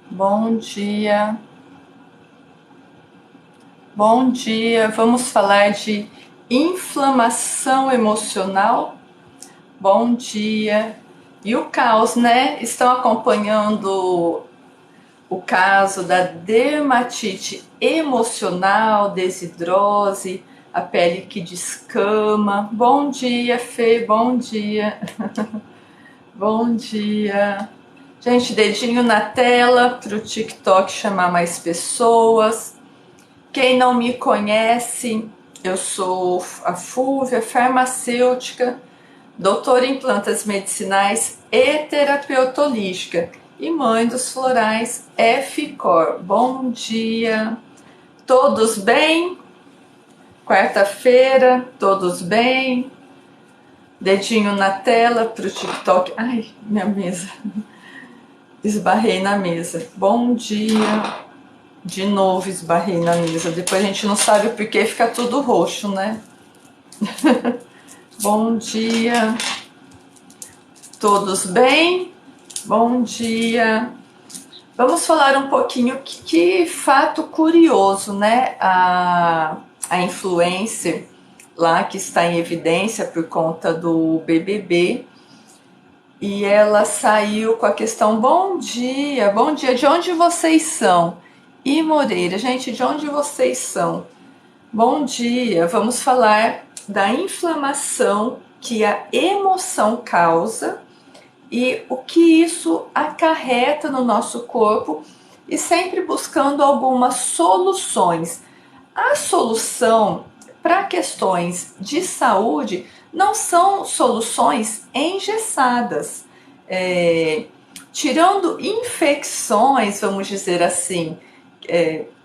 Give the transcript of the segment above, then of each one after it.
Bom dia, bom dia. Vamos falar de inflamação emocional. Bom dia. E o caos, né? Estão acompanhando o caso da dermatite emocional, desidrose, a pele que descama. Bom dia, Fê. Bom dia. Bom dia. Gente, dedinho na tela para o TikTok chamar mais pessoas. Quem não me conhece, eu sou a Fúvia, farmacêutica, doutora em plantas medicinais e terapeuta holística e mãe dos florais F-Cor. Bom dia, todos bem? Quarta-feira, todos bem? Dedinho na tela para o TikTok. Ai, minha mesa. Esbarrei na mesa. Bom dia. De novo esbarrei na mesa. Depois a gente não sabe por que fica tudo roxo, né? Bom dia. Todos bem? Bom dia. Vamos falar um pouquinho que fato curioso, né? A influencer lá que está em evidência por conta do BBB. E ela saiu com a questão: bom dia, de onde vocês são? E Moreira, gente, de onde vocês são? Bom dia, vamos falar da inflamação que a emoção causa e o que isso acarreta no nosso corpo e sempre buscando algumas soluções. A solução para questões de saúde não são soluções engessadas. Tirando infecções, vamos dizer assim,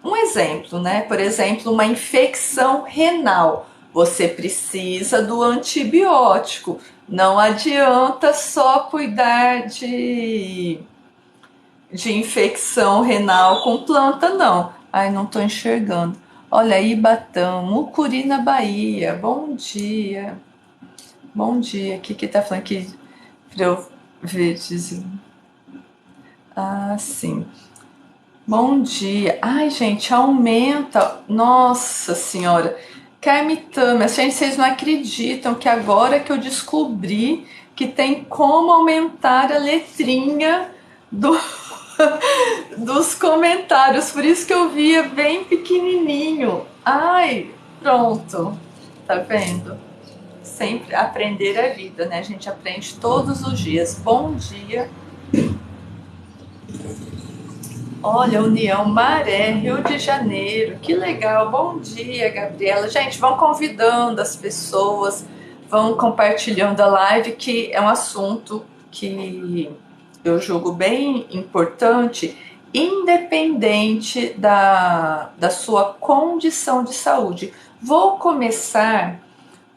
um exemplo, né? Por exemplo, uma infecção renal. Você precisa do antibiótico. Não adianta só cuidar de infecção renal com planta, não. Ai, não estou enxergando. Olha, Ibatã, Mucuri na Bahia. Bom dia. Bom dia. O que tá falando aqui para eu ver? Ah, sim. Bom dia. Ai, gente, aumenta. Nossa Senhora. Carme Tama, gente, vocês não acreditam que agora que eu descobri que tem como aumentar a letrinha do, dos comentários. Por isso que eu via bem pequenininho. Ai, pronto. Tá vendo? Sempre aprender a vida, né? A gente aprende todos os dias. Bom dia. Olha, União Maré, Rio de Janeiro, que legal. Bom dia, Gabriela. Gente, vão convidando as pessoas, vão compartilhando a live, que é um assunto que eu julgo bem importante, independente da sua condição de saúde. Vou começar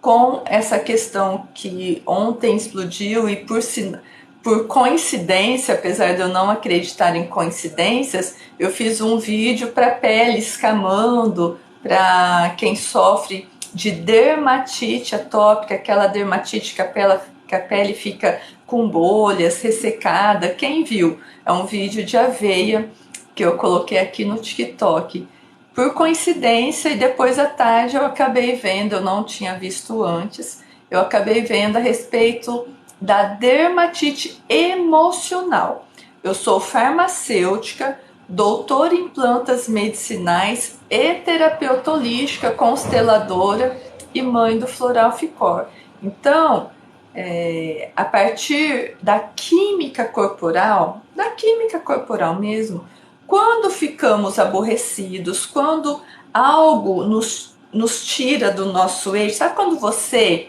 com essa questão que ontem explodiu e por coincidência, apesar de eu não acreditar em coincidências, eu fiz um vídeo para pele escamando, para quem sofre de dermatite atópica, aquela dermatite que a pele fica com bolhas, ressecada. Quem viu? É um vídeo de aveia que eu coloquei aqui no TikTok. Por coincidência, e depois à tarde eu acabei vendo, eu não tinha visto antes, eu acabei vendo a respeito da dermatite emocional. Eu sou farmacêutica, doutora em plantas medicinais e terapeuta holística, consteladora e mãe do Floral Ficor. Então, a partir da química corporal mesmo, quando ficamos aborrecidos, quando algo nos tira do nosso eixo, sabe quando você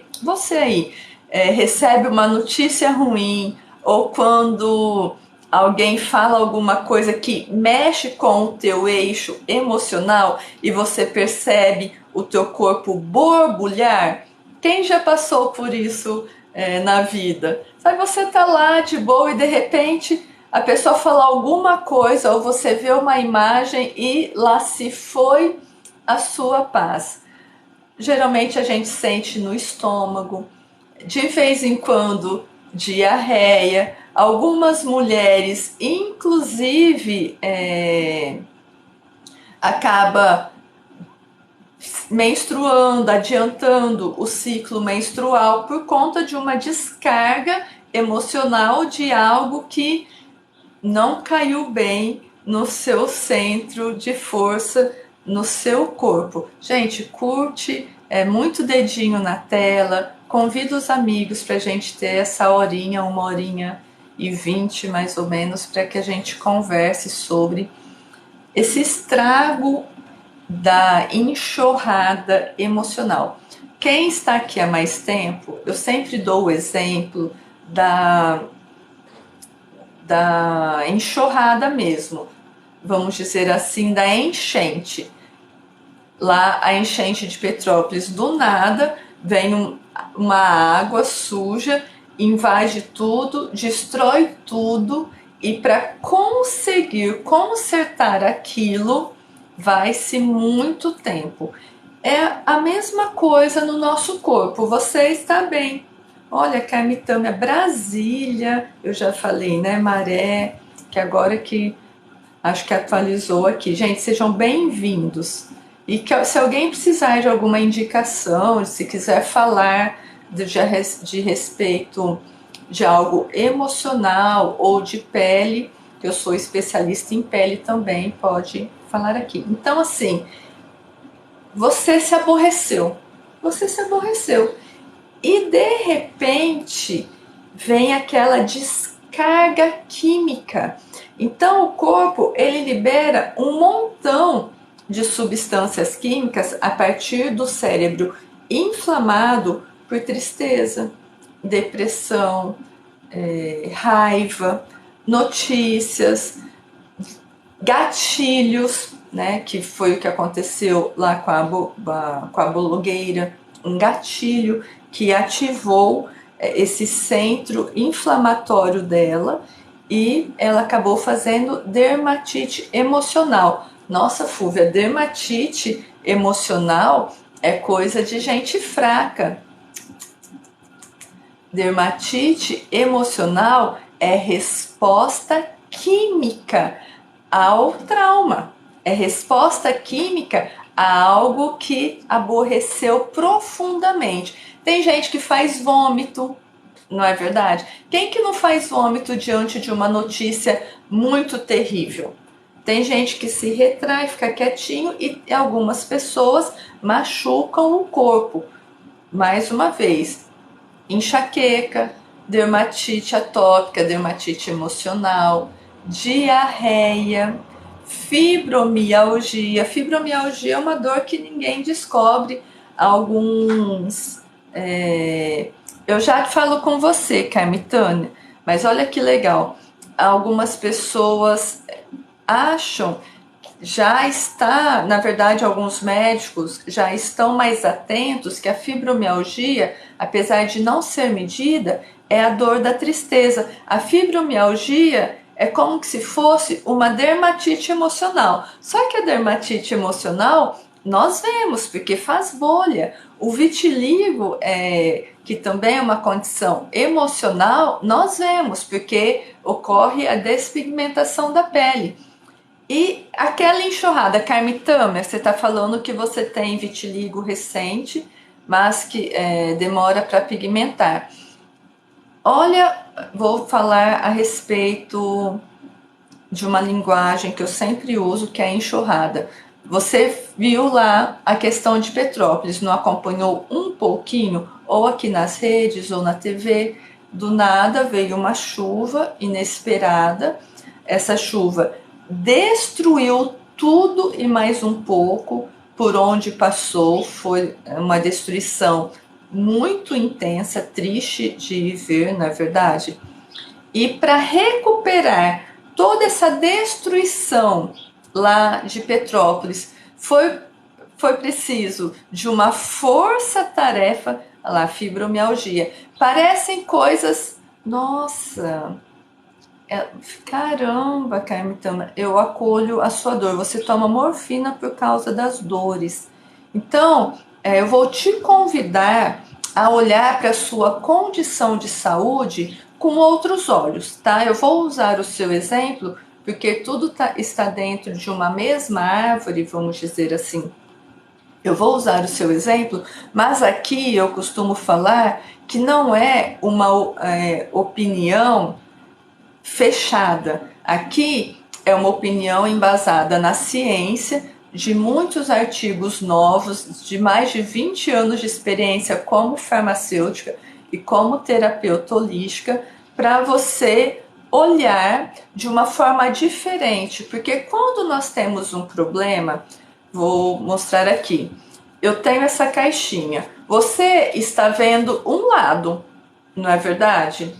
aí, recebe uma notícia ruim, ou quando alguém fala alguma coisa que mexe com o teu eixo emocional e você percebe o teu corpo borbulhar? Quem já passou por isso na vida? Sabe, você tá lá de boa e de repente a pessoa fala alguma coisa ou você vê uma imagem e lá se foi a sua paz. Geralmente a gente sente no estômago, de vez em quando diarreia, Algumas mulheres, inclusive, acaba menstruando, adiantando o ciclo menstrual por conta de uma descarga emocional de algo que não caiu bem no seu centro de força, no seu corpo. Gente, curte, muito dedinho na tela, convida os amigos para a gente ter essa horinha, 1h20 mais ou menos, para que a gente converse sobre esse estrago da enxurrada emocional. Quem está aqui há mais tempo, eu sempre dou o exemplo da enxurrada mesmo, vamos dizer assim, da enchente. Lá, a enchente de Petrópolis, do nada, vem uma água suja, invade tudo, destrói tudo, e para conseguir consertar aquilo, vai-se muito tempo. É a mesma coisa no nosso corpo. Você está bem. Olha, Carmitâmia, Brasília, eu já falei, né? Maré, que agora que acho que atualizou aqui. Gente, sejam bem-vindos. E que, se alguém precisar de alguma indicação, se quiser falar de respeito de algo emocional ou de pele, que eu sou especialista em pele também, pode falar aqui. Então, assim, você se aborreceu. Você se aborreceu. E de repente vem aquela descarga química. Então o corpo ele libera um montão de substâncias químicas a partir do cérebro inflamado por tristeza, depressão, raiva, notícias, gatilhos, né, que foi o que aconteceu lá com a blogueira, um gatilho que ativou esse centro inflamatório dela e ela acabou fazendo dermatite emocional. Nossa, Fúvia, dermatite emocional é coisa de gente fraca. Dermatite emocional é resposta química ao trauma. É resposta química a algo que aborreceu profundamente. Tem gente que faz vômito, não é verdade? Quem que não faz vômito diante de uma notícia muito terrível? Tem gente que se retrai, fica quietinho e algumas pessoas machucam o corpo. Mais uma vez, enxaqueca, dermatite atópica, dermatite emocional, diarreia, fibromialgia. Fibromialgia é uma dor que ninguém descobre. Alguns. Eu já falo com você, Carmitânia, mas olha que legal. Algumas pessoas acham, já está, na verdade, alguns médicos já estão mais atentos que a fibromialgia, apesar de não ser medida, é a dor da tristeza. A fibromialgia é como se fosse uma dermatite emocional. Só que a dermatite emocional nós vemos, porque faz bolha. O vitiligo, que também é uma condição emocional, nós vemos, porque ocorre a despigmentação da pele. E aquela enxurrada, Carmitâmia, você está falando que você tem vitiligo recente, mas que demora para pigmentar. Olha, vou falar a respeito de uma linguagem que eu sempre uso, que é a enxurrada. Você viu lá a questão de Petrópolis, não acompanhou um pouquinho, ou aqui nas redes ou na TV, do nada veio uma chuva inesperada, essa chuva destruiu tudo e mais um pouco por onde passou, foi uma destruição muito intensa, triste de ver, na verdade. E para recuperar toda essa destruição lá de Petrópolis, foi preciso de uma força-tarefa, lá, fibromialgia. Parecem coisas, nossa, caramba, Carmitana, eu acolho a sua dor. Você toma morfina por causa das dores. Então, eu vou te convidar a olhar para a sua condição de saúde com outros olhos, tá? Eu vou usar o seu exemplo porque tudo está dentro de uma mesma árvore, vamos dizer assim. Eu vou usar o seu exemplo, mas aqui eu costumo falar que não é uma opinião fechada. Aqui é uma opinião embasada na ciência, de muitos artigos novos, de mais de 20 anos de experiência como farmacêutica e como terapeuta holística, para você olhar de uma forma diferente, porque quando nós temos um problema, vou mostrar aqui. Eu tenho essa caixinha. Você está vendo um lado, não é verdade?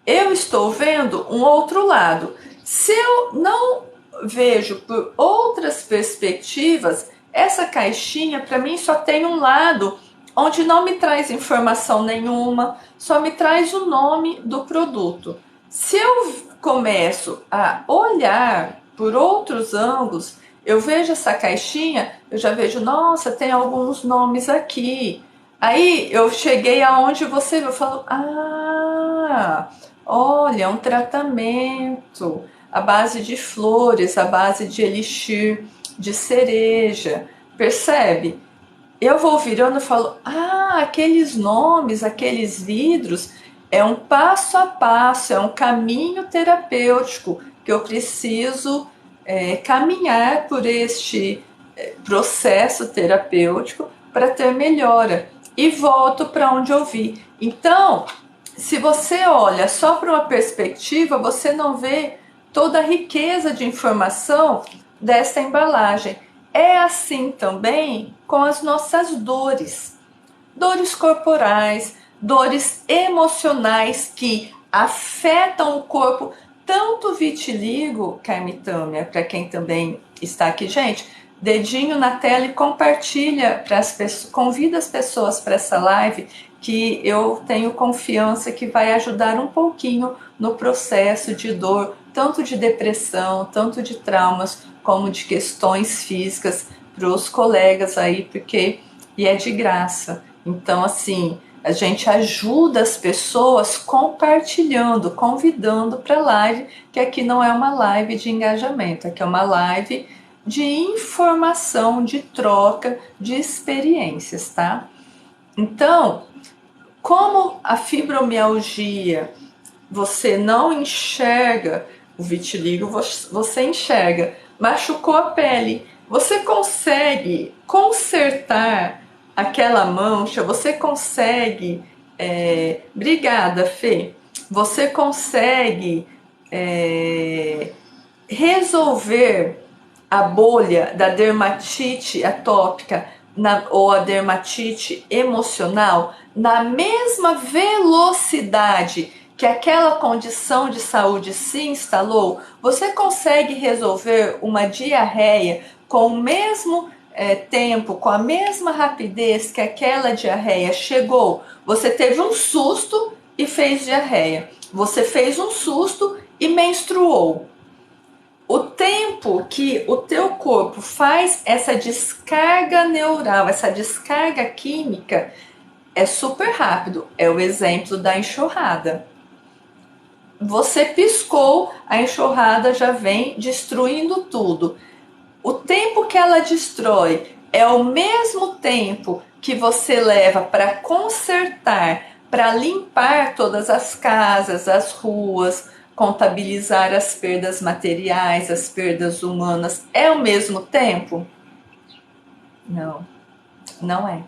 Eu estou vendo um outro lado. Se eu não vejo por outras perspectivas, essa caixinha para mim só tem um lado, onde não me traz informação nenhuma, só me traz o nome do produto. Se eu começo a olhar por outros ângulos, eu vejo essa caixinha, eu já vejo, nossa, tem alguns nomes aqui. Aí eu cheguei aonde você viu, eu falo, olha, é um tratamento à base de flores, à base de elixir de cereja. Percebe? Eu vou virando e falo, aqueles nomes, aqueles vidros, é um passo a passo, é um caminho terapêutico que eu preciso caminhar por este processo terapêutico para ter melhora. E volto para onde eu vi. Então, se você olha só para uma perspectiva, você não vê toda a riqueza de informação dessa embalagem. É assim também com as nossas dores. Dores corporais, dores emocionais que afetam o corpo. Tanto vitiligo, Carmitâmia, para quem também está aqui, gente, dedinho na tela e compartilha para as pessoas, convida as pessoas para essa live, que eu tenho confiança que vai ajudar um pouquinho no processo de dor, tanto de depressão, tanto de traumas, como de questões físicas para os colegas aí, porque é de graça. Então, assim, a gente ajuda as pessoas compartilhando, convidando para a live, que aqui não é uma live de engajamento, aqui é uma live de informação, de troca de experiências, tá? Então, como a fibromialgia você não enxerga o vitiligo, você enxerga, machucou a pele, você consegue consertar aquela mancha, você consegue, obrigada, Fê, você consegue resolver a bolha da dermatite atópica ou a dermatite emocional na mesma velocidade que aquela condição de saúde se instalou. Você consegue resolver uma diarreia com o mesmo tempo, com a mesma rapidez que aquela diarreia chegou. Você teve um susto e fez diarreia. Você fez um susto e menstruou. O tempo que o teu corpo faz essa descarga neural, essa descarga química, é super rápido. É o exemplo da enxurrada. Você piscou, a enxurrada já vem destruindo tudo. O tempo que ela destrói é o mesmo tempo que você leva para consertar, para limpar todas as casas, as ruas, contabilizar as perdas materiais, as perdas humanas. É o mesmo tempo? Não, não é.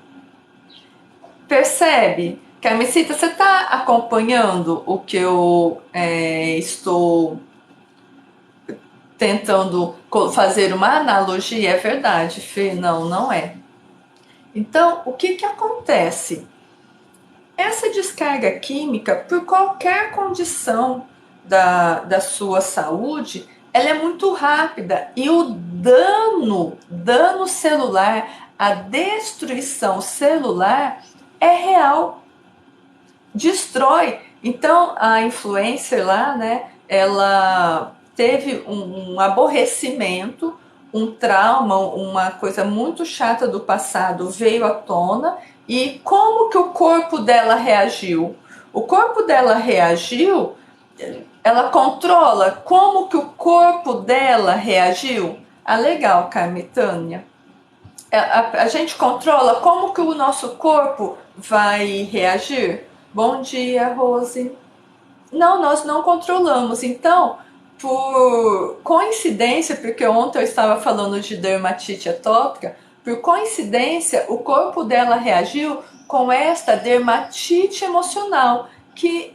Percebe? Carmesita, você está acompanhando o que eu estou tentando fazer uma analogia? É verdade, Fê? Não, não é. Então, o que acontece? Essa descarga química, por qualquer condição da sua saúde, ela é muito rápida e o dano celular, a destruição celular é real. Destrói. Então, a influencer lá, né, ela teve um aborrecimento, um trauma, uma coisa muito chata do passado veio à tona. E como que o corpo dela reagiu? O corpo dela reagiu, ela controla como que o corpo dela reagiu. Ah, legal, Carmen Tânia. A gente controla como que o nosso corpo vai reagir? Bom dia, Rose. Não, nós não controlamos. Então, por coincidência, porque ontem eu estava falando de dermatite atópica, por coincidência, o corpo dela reagiu com esta dermatite emocional, que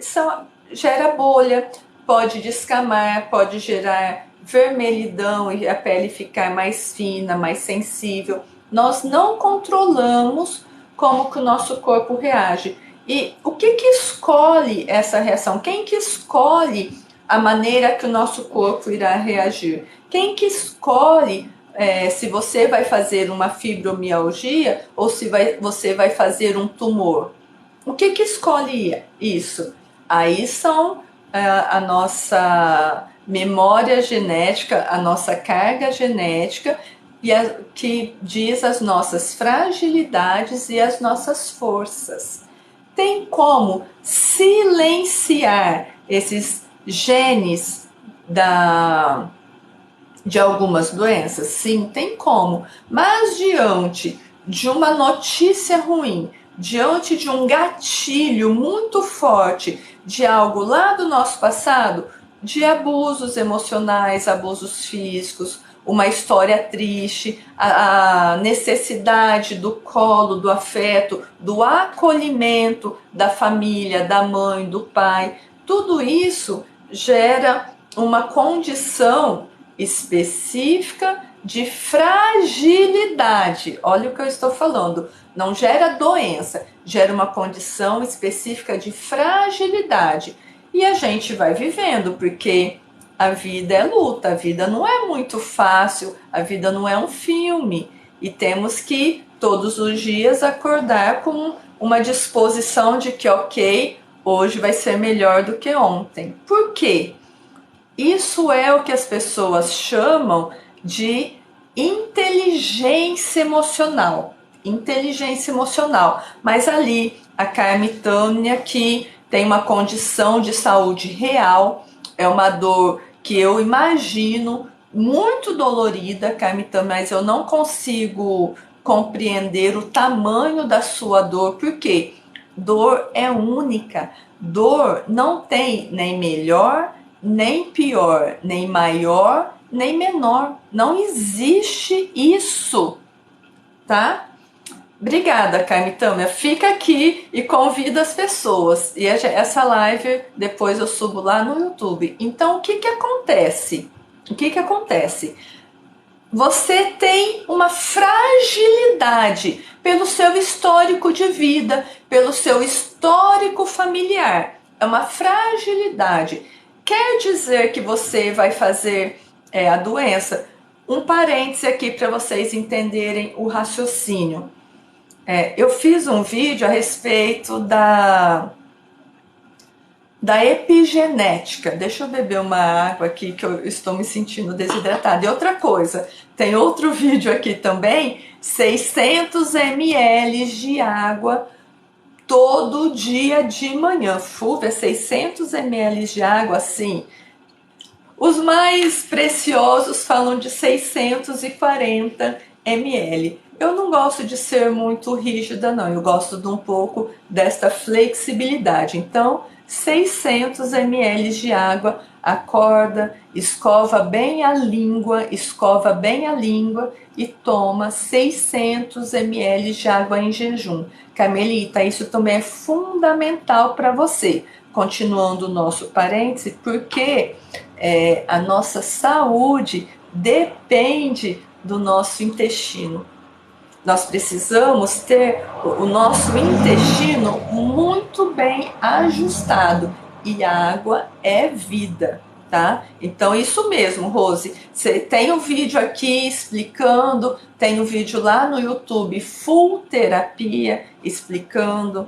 gera bolha, pode descamar, pode gerar vermelhidão e a pele ficar mais fina, mais sensível. Nós não controlamos como que o nosso corpo reage. E o que escolhe essa reação? Quem que escolhe a maneira que o nosso corpo irá reagir? Quem que escolhe se você vai fazer uma fibromialgia ou se você vai fazer um tumor? O que escolhe isso? Aí são a nossa memória genética, a nossa carga genética, que diz as nossas fragilidades e as nossas forças. Tem como silenciar esses genes de algumas doenças? Sim, tem como. Mas diante de uma notícia ruim, diante de um gatilho muito forte de algo lá do nosso passado, de abusos emocionais, abusos físicos, uma história triste, a necessidade do colo, do afeto, do acolhimento da família, da mãe, do pai, tudo isso gera uma condição específica de fragilidade. Olha o que eu estou falando. Não gera doença, gera uma condição específica de fragilidade. E a gente vai vivendo, porque a vida é luta, a vida não é muito fácil, a vida não é um filme. E temos que, todos os dias, acordar com uma disposição de que, ok, hoje vai ser melhor do que ontem. Por quê? Isso é o que as pessoas chamam de inteligência emocional. Inteligência emocional. Mas ali, a Carmen Tânia, que tem uma condição de saúde real, é uma dor que eu imagino muito dolorida, Carmen Tânia, mas eu não consigo compreender o tamanho da sua dor, porque dor é única. Dor não tem nem melhor, nem pior, nem maior, nem menor. Não existe isso, tá? Obrigada, Carmen Tânia. Fica aqui e convida as pessoas. E essa live depois eu subo lá no YouTube. Então, o que acontece? O que acontece? Você tem uma fragilidade pelo seu histórico de vida, pelo seu histórico familiar. É uma fragilidade. Quer dizer que você vai fazer a doença? Um parêntese aqui para vocês entenderem o raciocínio. Eu fiz um vídeo a respeito da epigenética. Deixa eu beber uma água aqui que eu estou me sentindo desidratada. E outra coisa, tem outro vídeo aqui também, 600 ml de água todo dia de manhã. Fulvia, 600 ml de água, assim. Os mais preciosos falam de 640 ml. Eu não gosto de ser muito rígida, não. Eu gosto de um pouco desta flexibilidade. Então, 600 ml de água, acorda, escova bem a língua e toma 600 ml de água em jejum. Carmelita, isso também é fundamental para você. Continuando o nosso parêntese, porque a nossa saúde depende do nosso intestino. Nós precisamos ter o nosso intestino muito bem ajustado. E a água é vida, tá? Então, isso mesmo, Rose. Você tem um vídeo aqui explicando, tem um vídeo lá no YouTube, Full Terapia, explicando,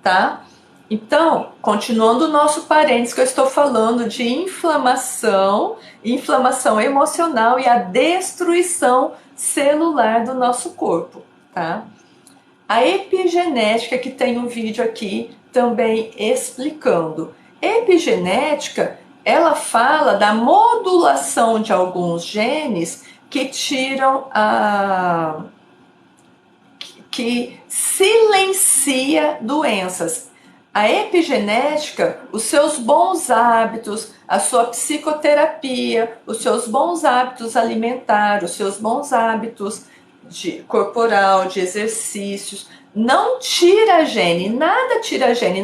tá? Então, continuando o nosso parênteses, que eu estou falando de inflamação emocional e a destruição celular do nosso corpo, tá? A epigenética, que tem um vídeo aqui também explicando. Epigenética, ela fala da modulação de alguns genes que tiram que silencia doenças. A epigenética, os seus bons hábitos, a sua psicoterapia, os seus bons hábitos alimentares, os seus bons hábitos corporal, de exercícios, não tira gene, nada tira gene,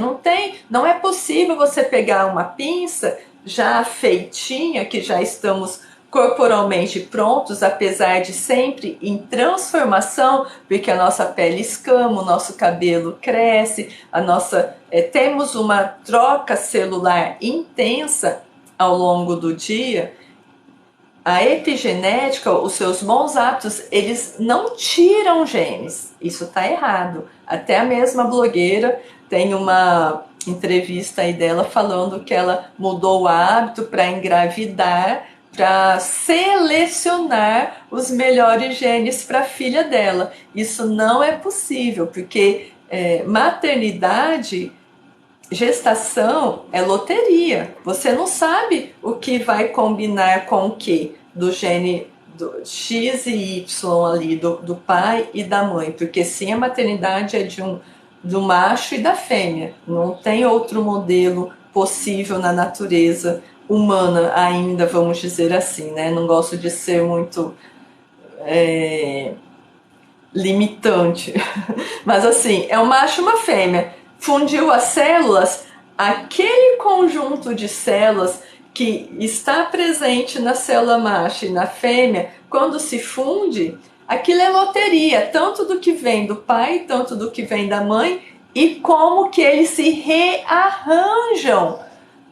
não é possível você pegar uma pinça já feitinha, que já estamos corporalmente prontos, apesar de sempre em transformação, porque a nossa pele escama, o nosso cabelo cresce, temos uma troca celular intensa ao longo do dia. A epigenética, os seus bons hábitos, eles não tiram genes. Isso está errado. Até a mesma blogueira tem uma entrevista aí dela falando que ela mudou o hábito para engravidar, para selecionar os melhores genes para a filha dela. Isso não é possível, porque maternidade, gestação é loteria. Você não sabe o que vai combinar com o que do gene do X e Y ali, do pai e da mãe, porque sim, a maternidade é do macho e da fêmea. Não tem outro modelo possível na natureza humana ainda, vamos dizer assim, né? Não gosto de ser muito limitante, mas assim, é um macho e uma fêmea. Fundiu as células, aquele conjunto de células que está presente na célula macho e na fêmea, quando se funde, aquilo é loteria, tanto do que vem do pai, tanto do que vem da mãe, e como que eles se rearranjam.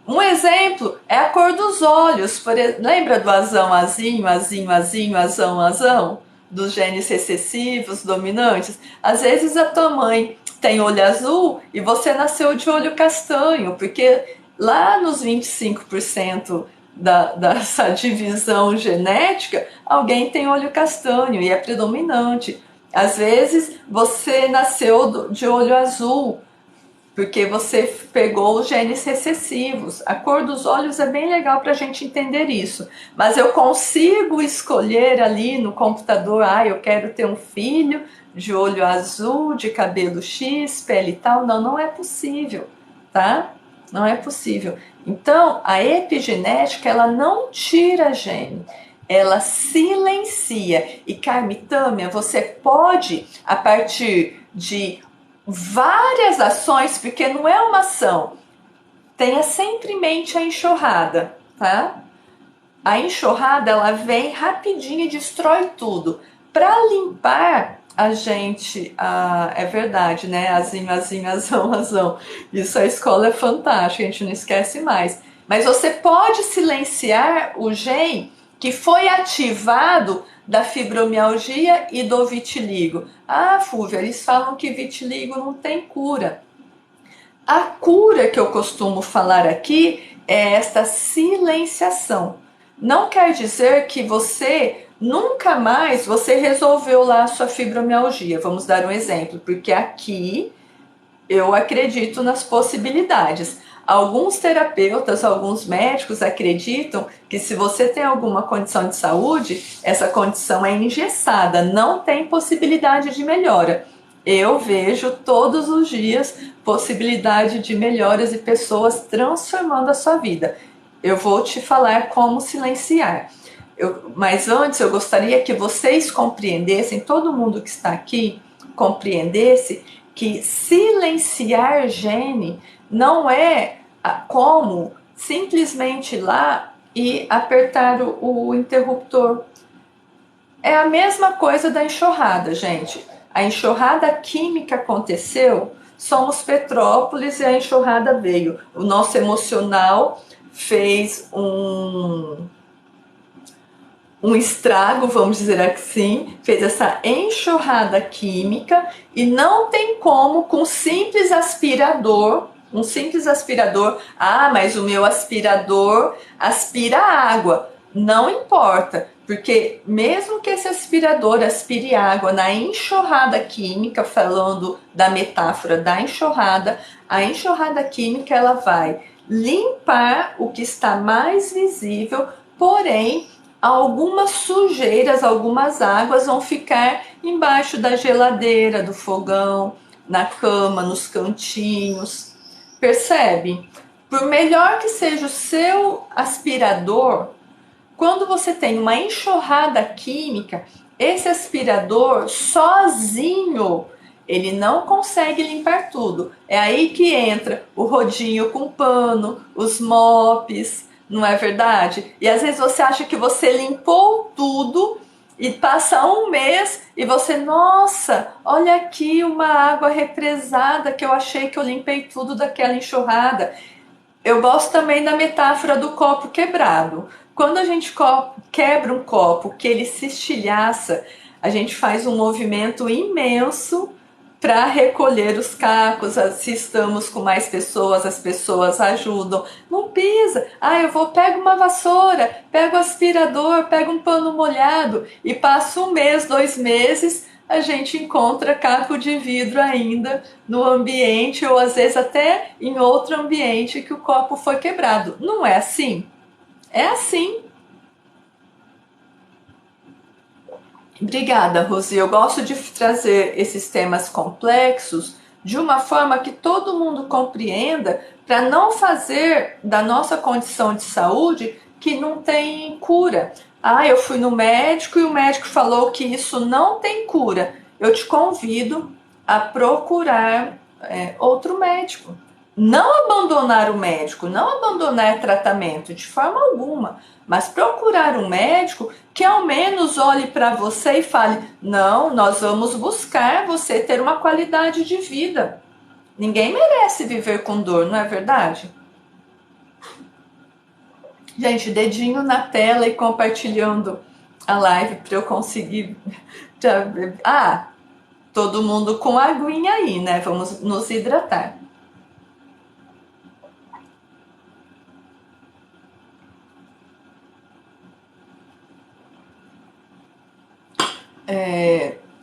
Um exemplo é a cor dos olhos. Lembra do azão, azinho, azinho, azinho, azão, azão? Dos genes recessivos, dominantes? Às vezes a tua mãe tem olho azul e você nasceu de olho castanho, porque lá nos 25% dessa divisão genética, alguém tem olho castanho e é predominante. Às vezes você nasceu de olho azul, porque você pegou os genes recessivos. A cor dos olhos é bem legal para a gente entender isso. Mas eu consigo escolher ali no computador, eu quero ter um filho de olho azul, de cabelo X, pele tal. Não, não é possível, tá? Não é possível. Então, a epigenética, ela não tira gene, ela silencia. E Carmitâmia, você pode, a partir de várias ações, porque não é uma ação, tenha sempre em mente a enxurrada, tá? A enxurrada, ela vem rapidinho e destrói tudo. Para limpar a gente, é verdade, né? Azinho, azinho, azão, azão. Isso, a escola é fantástica, a gente não esquece mais. Mas você pode silenciar o gene que foi ativado da fibromialgia e do vitiligo. Fúvia, eles falam que vitiligo não tem cura. A cura que eu costumo falar aqui é esta silenciação. Não quer dizer que você nunca mais resolveu lá a sua fibromialgia. Vamos dar um exemplo, porque aqui eu acredito nas possibilidades. Alguns terapeutas, alguns médicos acreditam que se você tem alguma condição de saúde, essa condição é engessada, não tem possibilidade de melhora. Eu vejo todos os dias possibilidade de melhoras e pessoas transformando a sua vida. Eu vou te falar como silenciar. Mas antes eu gostaria que vocês compreendessem, todo mundo que está aqui compreendesse que silenciar gene não é como simplesmente ir lá e apertar o interruptor. É a mesma coisa da enxurrada, gente. A enxurrada química aconteceu, somos Petrópolis e a enxurrada veio. O nosso emocional fez um estrago, vamos dizer assim, fez essa enxurrada química e não tem como com um simples aspirador, mas o meu aspirador aspira água. não importa, porque mesmo que esse aspirador aspire água na enxurrada química, falando da metáfora da enxurrada, a enxurrada química ela vai limpar o que está mais visível, porém algumas sujeiras, algumas águas vão ficar embaixo da geladeira, do fogão, na cama, nos cantinhos. Percebe? Por melhor que seja o seu aspirador, quando você tem uma enxurrada química, esse aspirador sozinho, ele não consegue limpar tudo. É aí que entra o rodinho com pano, os mops, não é verdade? E às vezes você acha que você limpou tudo e passa um mês e você, nossa, olha aqui uma água represada que eu achei que eu limpei tudo daquela enxurrada. Eu gosto também da metáfora do copo quebrado. Quando a gente quebra um copo, que ele se estilhaça, a gente faz um movimento imenso para recolher os cacos. Se estamos com mais pessoas, as pessoas ajudam. Não pisa. Ah, pego uma vassoura, pego o aspirador, pego um pano molhado e passo um mês, 2 meses, a gente encontra caco de vidro ainda no ambiente ou às vezes até em outro ambiente que o copo foi quebrado. Não é assim? É assim. Obrigada, Rosi. Eu gosto de trazer esses temas complexos de uma forma que todo mundo compreenda, para não fazer da nossa condição de saúde que não tem cura. Ah, eu fui no médico e o médico falou que isso não tem cura. Eu te convido a procurar outro médico. Não abandonar o médico, não abandonar tratamento de forma alguma, mas procurar um médico que ao menos olhe para você e fale: não, nós vamos buscar você ter uma qualidade de vida. Ninguém merece viver com dor, não é verdade? Gente, dedinho na tela e compartilhando a live para eu conseguir. Ah, todo mundo com aguinha aí, né? Vamos nos hidratar.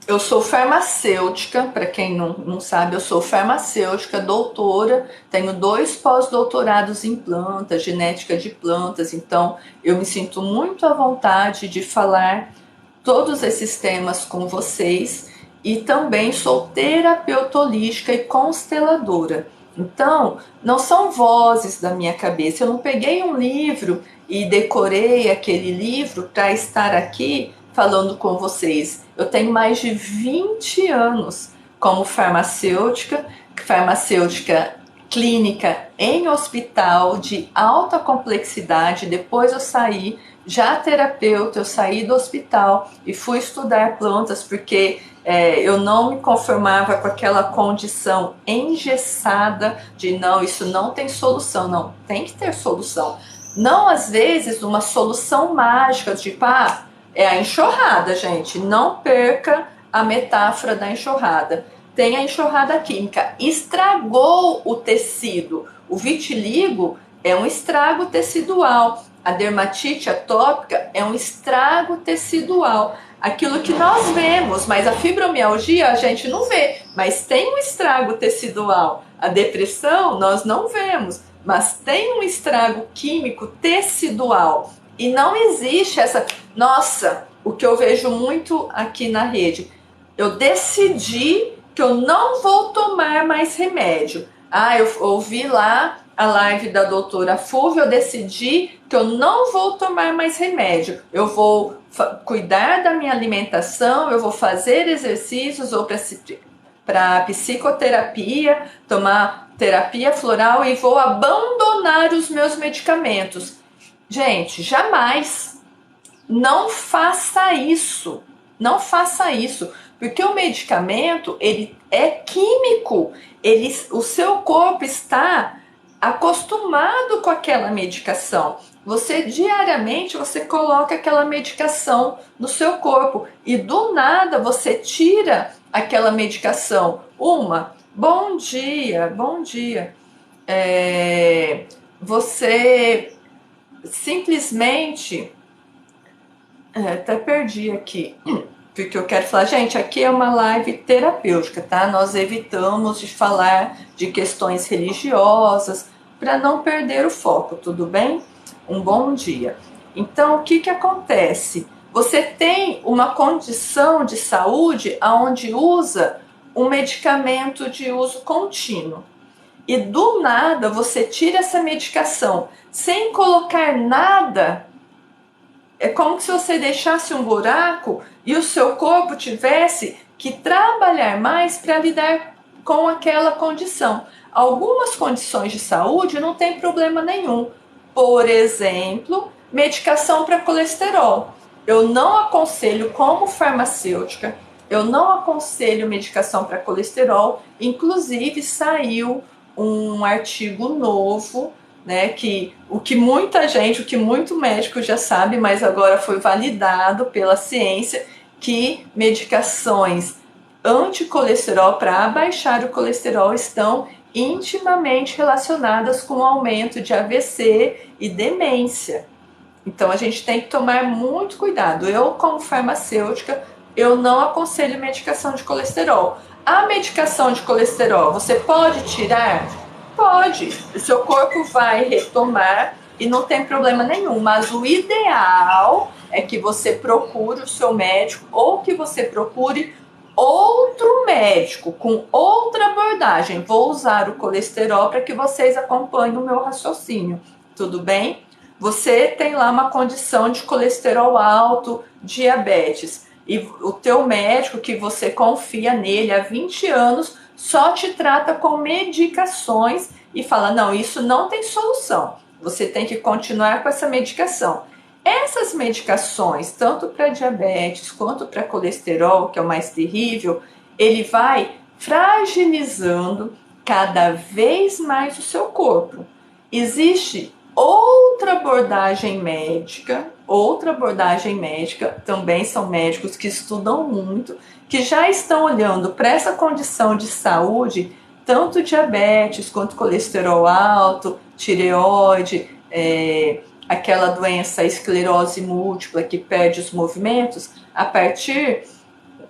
Eu sou farmacêutica, para quem não sabe, eu sou farmacêutica, doutora, tenho 2 pós-doutorados em plantas, genética de plantas, então eu me sinto muito à vontade de falar todos esses temas com vocês, e também sou terapeuta holística e consteladora. Então, não são vozes da minha cabeça, eu não peguei um livro e decorei aquele livro para estar aqui falando com vocês. Eu tenho mais de 20 anos como farmacêutica, farmacêutica clínica em hospital de alta complexidade. Depois eu saí já terapeuta, eu saí do hospital e fui estudar plantas porque eu não me conformava com aquela condição engessada de não, isso não tem solução. Não, tem que ter solução. Não, às vezes, uma solução mágica, tipo, é a enxurrada, gente. Não perca a metáfora da enxurrada. Tem a enxurrada química. Estragou o tecido. O vitiligo é um estrago tecidual. A dermatite atópica é um estrago tecidual. Aquilo que nós vemos, mas a fibromialgia a gente não vê, mas tem um estrago tecidual. A depressão nós não vemos, mas tem um estrago químico tecidual. E não existe essa... Nossa, o que eu vejo muito aqui na rede. Eu decidi que eu não vou tomar mais remédio. Eu ouvi lá a live da doutora Fúvia, eu decidi que eu não vou tomar mais remédio. Eu vou cuidar da minha alimentação, eu vou fazer exercícios ou para psicoterapia, tomar terapia floral e vou abandonar os meus medicamentos. Gente, jamais. Não faça isso. Não faça isso. Porque o medicamento, ele é químico. O seu corpo está acostumado com aquela medicação. Diariamente, você coloca aquela medicação no seu corpo. E do nada, você tira aquela medicação. Bom dia, bom dia. Você simplesmente Até perdi aqui, porque eu quero falar, gente, aqui é uma live terapêutica, tá? Nós evitamos de falar de questões religiosas para não perder o foco, tudo bem? Um bom dia. Então, o que que acontece? Você tem uma condição de saúde onde usa um medicamento de uso contínuo. E do nada você tira essa medicação sem colocar nada. É como se você deixasse um buraco e o seu corpo tivesse que trabalhar mais para lidar com aquela condição. Algumas condições de saúde não tem problema nenhum. Por exemplo, medicação para colesterol. Eu não aconselho, como farmacêutica, eu não aconselho medicação para colesterol. Inclusive, saiu um artigo novo, né, que o que muita gente, o que muito médico já sabe, mas agora foi validado pela ciência, que medicações anticolesterol para abaixar o colesterol estão intimamente relacionadas com o aumento de AVC e demência. Então a gente tem que tomar muito cuidado. Eu, como farmacêutica, eu não aconselho medicação de colesterol. A medicação de colesterol, você pode tirar? Pode. O seu corpo vai retomar e não tem problema nenhum. Mas o ideal é que você procure o seu médico ou que você procure outro médico com outra abordagem. Vou usar o colesterol para que vocês acompanhem o meu raciocínio. Tudo bem? Você tem lá uma condição de colesterol alto, diabetes, e o teu médico, que você confia nele há 20 anos, só te trata com medicações e fala, não, isso não tem solução, você tem que continuar com essa medicação. Essas medicações, tanto para diabetes quanto para colesterol, que é o mais terrível, ele vai fragilizando cada vez mais o seu corpo. Existe outra abordagem médica, também são médicos que estudam muito, que já estão olhando para essa condição de saúde, tanto diabetes quanto colesterol alto, tireoide, aquela doença esclerose múltipla que perde os movimentos, a partir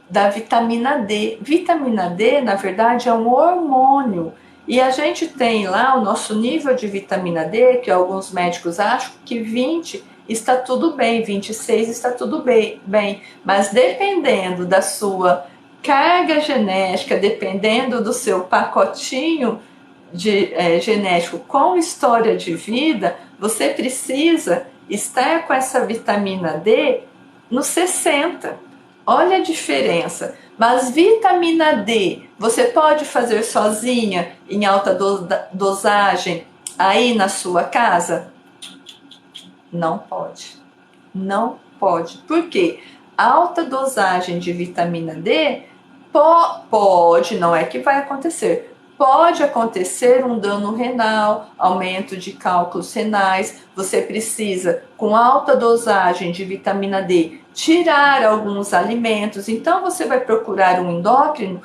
da vitamina D. Vitamina D, na verdade, é um hormônio. E a gente tem lá o nosso nível de vitamina D, que alguns médicos acham que 20 está tudo bem, 26 está tudo bem. Mas dependendo da sua carga genética, dependendo do seu pacotinho genético com história de vida, você precisa estar com essa vitamina D no 60. Olha a diferença. Mas vitamina D, você pode fazer sozinha em alta dosagem aí na sua casa? Não pode. Não pode. Por quê? Alta dosagem de vitamina D pode, não é que vai acontecer, pode acontecer um dano renal, aumento de cálculos renais. Você precisa, com alta dosagem de vitamina D, tirar alguns alimentos. Então você vai procurar um endócrino,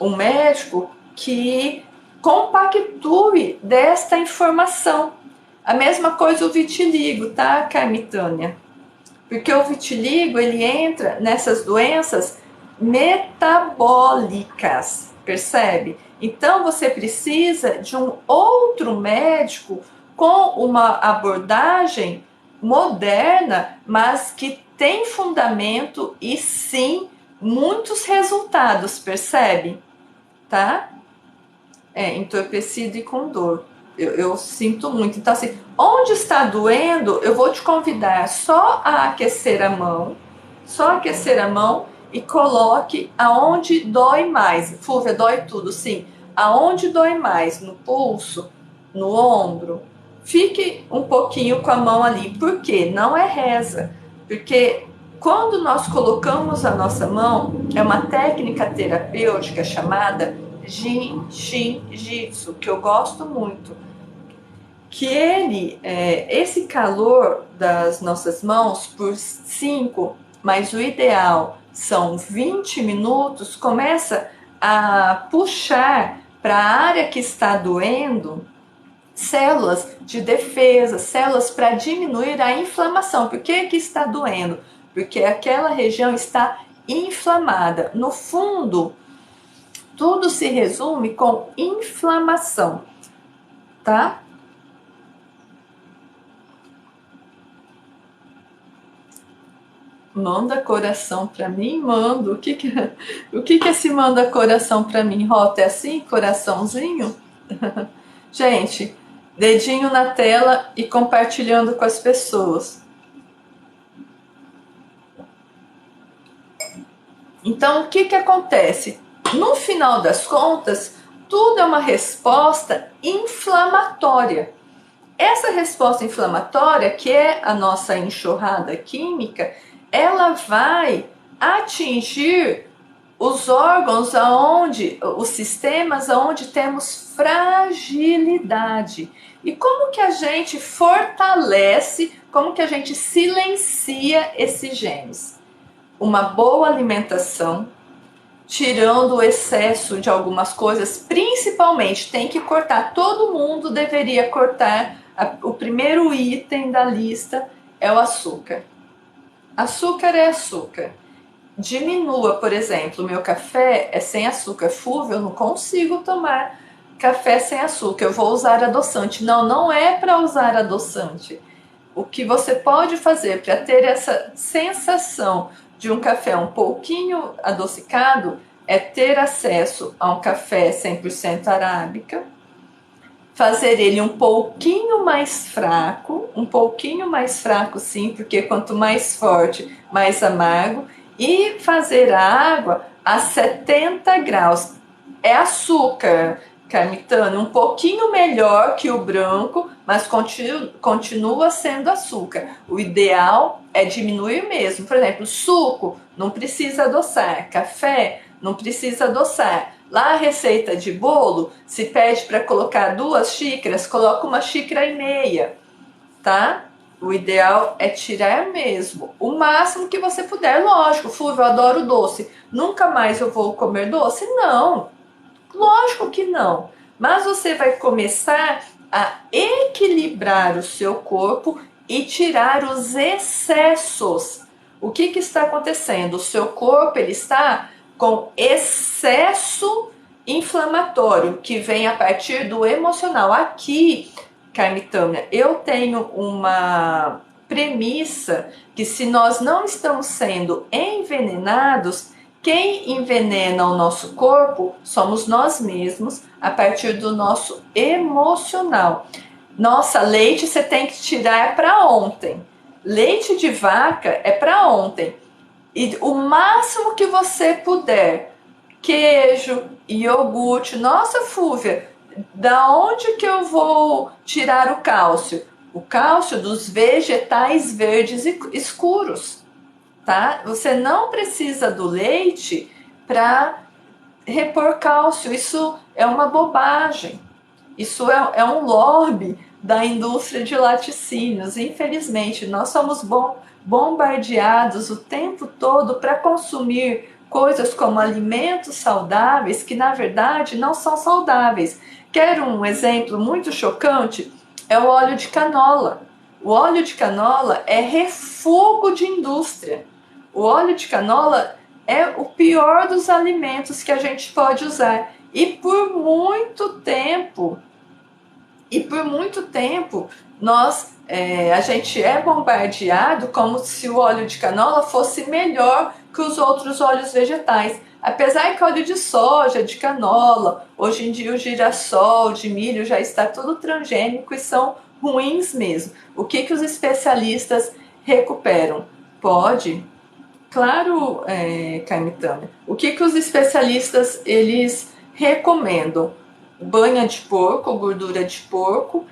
um médico que compactue desta informação. A mesma coisa o vitiligo, tá, Carmitânia? Porque o vitiligo, ele entra nessas doenças metabólicas, percebe? Então você precisa de um outro médico com uma abordagem moderna, mas que tem fundamento e sim muitos resultados, percebe? Tá? Entorpecido e com dor. Eu sinto muito. Então, assim, onde está doendo, eu vou te convidar só a aquecer a mão, e coloque aonde dói mais. Fúvia, dói tudo, sim. Aonde dói mais? No pulso, no ombro. Fique um pouquinho com a mão ali. Por quê? Não é reza. Porque quando nós colocamos a nossa mão, é uma técnica terapêutica chamada Jin Shin Jitsu, que eu gosto muito, que esse calor das nossas mãos por 5, mas o ideal são 20 minutos, começa a puxar para a área que está doendo células de defesa, células para diminuir a inflamação. Por que que está doendo? Porque aquela região está inflamada. No fundo, tudo se resume com inflamação, tá? Manda coração para mim? Manda. O que é esse manda coração para mim? Rota é assim? Coraçãozinho? Gente, dedinho na tela e compartilhando com as pessoas. Então, o que acontece? No final das contas, tudo é uma resposta inflamatória. Essa resposta inflamatória, que é a nossa enxurrada química, ela vai atingir os órgãos aonde, os sistemas aonde temos fragilidade. E como que a gente fortalece, como que a gente silencia esses genes? Uma boa alimentação, tirando o excesso de algumas coisas, principalmente tem que cortar, todo mundo deveria cortar, o primeiro item da lista é o açúcar. Açúcar é açúcar. Diminua, por exemplo, o meu café é sem açúcar. Fúvio, eu não consigo tomar café sem açúcar, eu vou usar adoçante. Não, não é para usar adoçante. O que você pode fazer para ter essa sensação de um café um pouquinho adocicado é ter acesso a um café 100% arábica, fazer ele um pouquinho mais fraco sim, porque quanto mais forte, mais amargo, e fazer a água a 70 graus. É açúcar, Carmitano, um pouquinho melhor que o branco, mas continua sendo açúcar. O ideal é diminuir mesmo. Por exemplo, suco não precisa adoçar, café não precisa adoçar. Lá a receita de bolo, se pede para colocar 2 xícaras, coloca 1,5 xícaras, tá? O ideal é tirar mesmo, o máximo que você puder. Lógico, Fúvio, eu adoro doce. Nunca mais eu vou comer doce? Não, lógico que não. Mas você vai começar a equilibrar o seu corpo e tirar os excessos. O que está acontecendo? O seu corpo ele está com excesso inflamatório que vem a partir do emocional. Aqui, Carmitânia, eu tenho uma premissa que se nós não estamos sendo envenenados, quem envenena o nosso corpo somos nós mesmos a partir do nosso emocional. Nossa, leite você tem que tirar para ontem. Leite de vaca é para ontem. E o máximo que você puder, queijo, iogurte. Nossa, Fúvia, da onde que eu vou tirar o cálcio? O cálcio dos vegetais verdes e escuros, tá? Você não precisa do leite para repor cálcio. Isso é uma bobagem. Isso é um lobby da indústria de laticínios. Infelizmente, nós somos bombardeados o tempo todo para consumir coisas como alimentos saudáveis que na verdade não são saudáveis. Quer um exemplo muito chocante? É o óleo de canola. O óleo de canola é refúgio de indústria. O óleo de canola é o pior dos alimentos que a gente pode usar. E por muito tempo, a gente é bombardeado como se o óleo de canola fosse melhor que os outros óleos vegetais. Apesar que óleo de soja, de canola, hoje em dia o girassol, de milho já está tudo transgênico e são ruins mesmo. O que os especialistas recuperam? Pode? Claro, Carmitânia. O que os especialistas eles recomendam? Banha de porco, gordura de porco,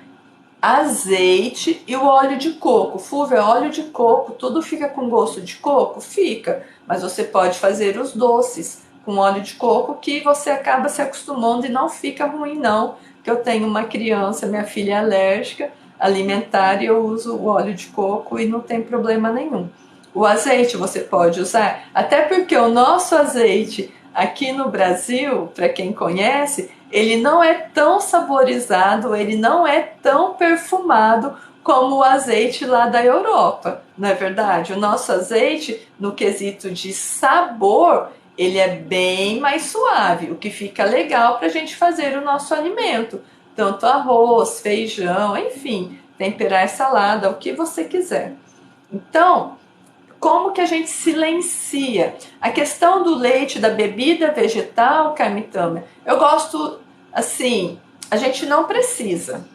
azeite e o óleo de coco. Fúvio, é óleo de coco, tudo fica com gosto de coco? Fica, mas você pode fazer os doces com óleo de coco que você acaba se acostumando e não fica ruim não, que eu tenho uma criança, minha filha é alérgica alimentar e eu uso o óleo de coco e não tem problema nenhum. O azeite você pode usar, até porque o nosso azeite aqui no Brasil, para quem conhece, ele não é tão saborizado, ele não é tão perfumado como o azeite lá da Europa, não é verdade? O nosso azeite, no quesito de sabor, ele é bem mais suave, o que fica legal para a gente fazer o nosso alimento. Tanto arroz, feijão, enfim, temperar salada, o que você quiser. Então, como que a gente silencia? A questão do leite, da bebida vegetal, Carmitama, eu gosto, assim, a gente não precisa.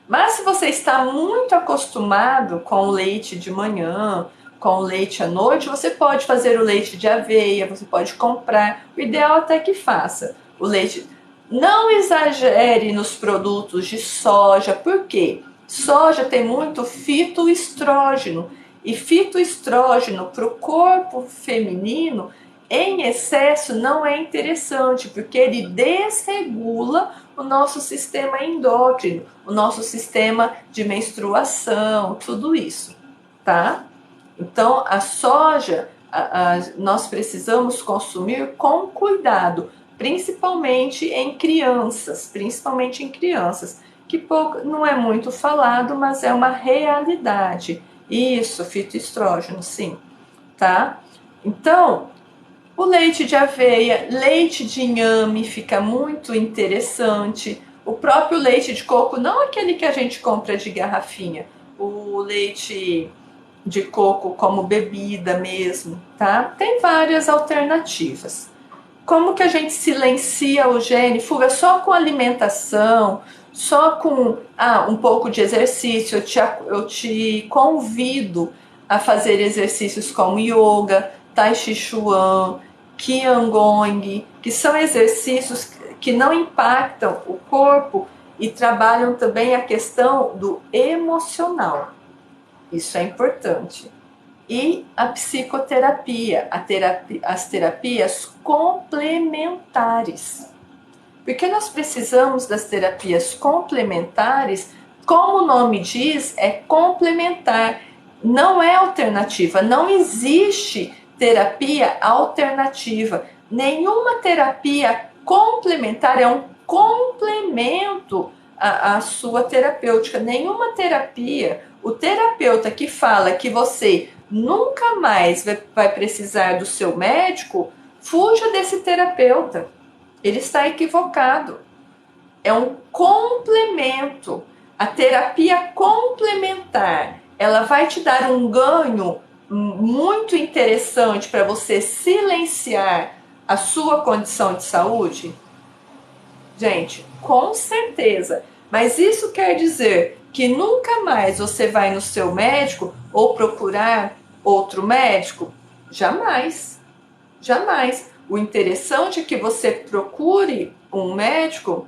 Mas se você está muito acostumado com o leite de manhã, com o leite à noite, você pode fazer o leite de aveia, você pode comprar. O ideal até que faça o leite. Não exagere nos produtos de soja, por quê? Soja tem muito fitoestrógeno. E fitoestrógeno para o corpo feminino em excesso não é interessante, porque ele desregula o nosso sistema endócrino, o nosso sistema de menstruação, tudo isso, tá? Então, a soja, nós precisamos consumir com cuidado, principalmente em crianças, que pouco, não é muito falado, mas é uma realidade. Isso, fitoestrógeno, sim, tá? Então, o leite de aveia, leite de inhame fica muito interessante. O próprio leite de coco, não aquele que a gente compra de garrafinha, o leite de coco como bebida mesmo, tá? Tem várias alternativas. Como que a gente silencia o gene? Fuga só com alimentação, só com um pouco de exercício. Eu te convido a fazer exercícios como yoga, tai chi chuan, Qigong, que são exercícios que não impactam o corpo e trabalham também a questão do emocional. Isso é importante. E a psicoterapia, as terapias complementares. Porque nós precisamos das terapias complementares, como o nome diz, é complementar, não é alternativa, não existe terapia alternativa. Nenhuma terapia complementar é um complemento à sua terapêutica. Nenhuma terapia, o terapeuta que fala que você nunca mais vai precisar do seu médico, fuja desse terapeuta. Ele está equivocado. É um complemento. A terapia complementar, ela vai te dar um ganho muito interessante para você silenciar a sua condição de saúde? Gente, com certeza. Mas isso quer dizer que nunca mais você vai no seu médico ou procurar outro médico? Jamais. Jamais. O interessante é que você procure um médico.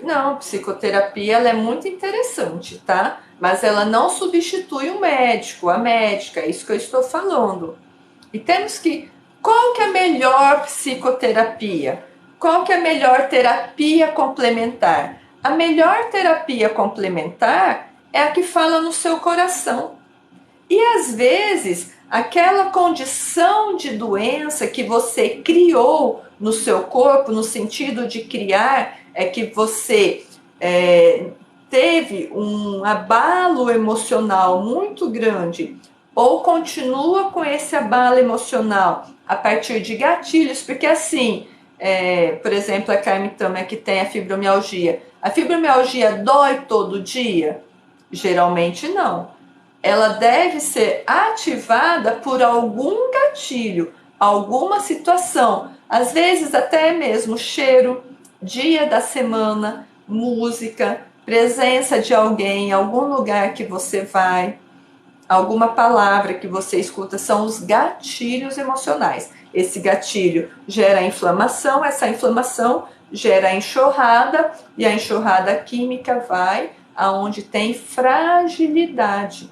Não, psicoterapia ela é muito interessante, tá? Mas ela não substitui o médico, a médica, é isso que eu estou falando. E temos que... Qual que é a melhor psicoterapia? Qual que é a melhor terapia complementar? A melhor terapia complementar é a que fala no seu coração. E às vezes, aquela condição de doença que você criou no seu corpo, no sentido de criar, é que você teve um abalo emocional muito grande, ou continua com esse abalo emocional a partir de gatilhos, porque assim, por exemplo, a Carmitama que tem a fibromialgia dói todo dia? Geralmente não. Ela deve ser ativada por algum gatilho, alguma situação, às vezes até mesmo cheiro, dia da semana, música, presença de alguém, algum lugar que você vai, alguma palavra que você escuta, são os gatilhos emocionais. Esse gatilho gera inflamação, essa inflamação gera enxurrada, e a enxurrada química vai aonde tem fragilidade.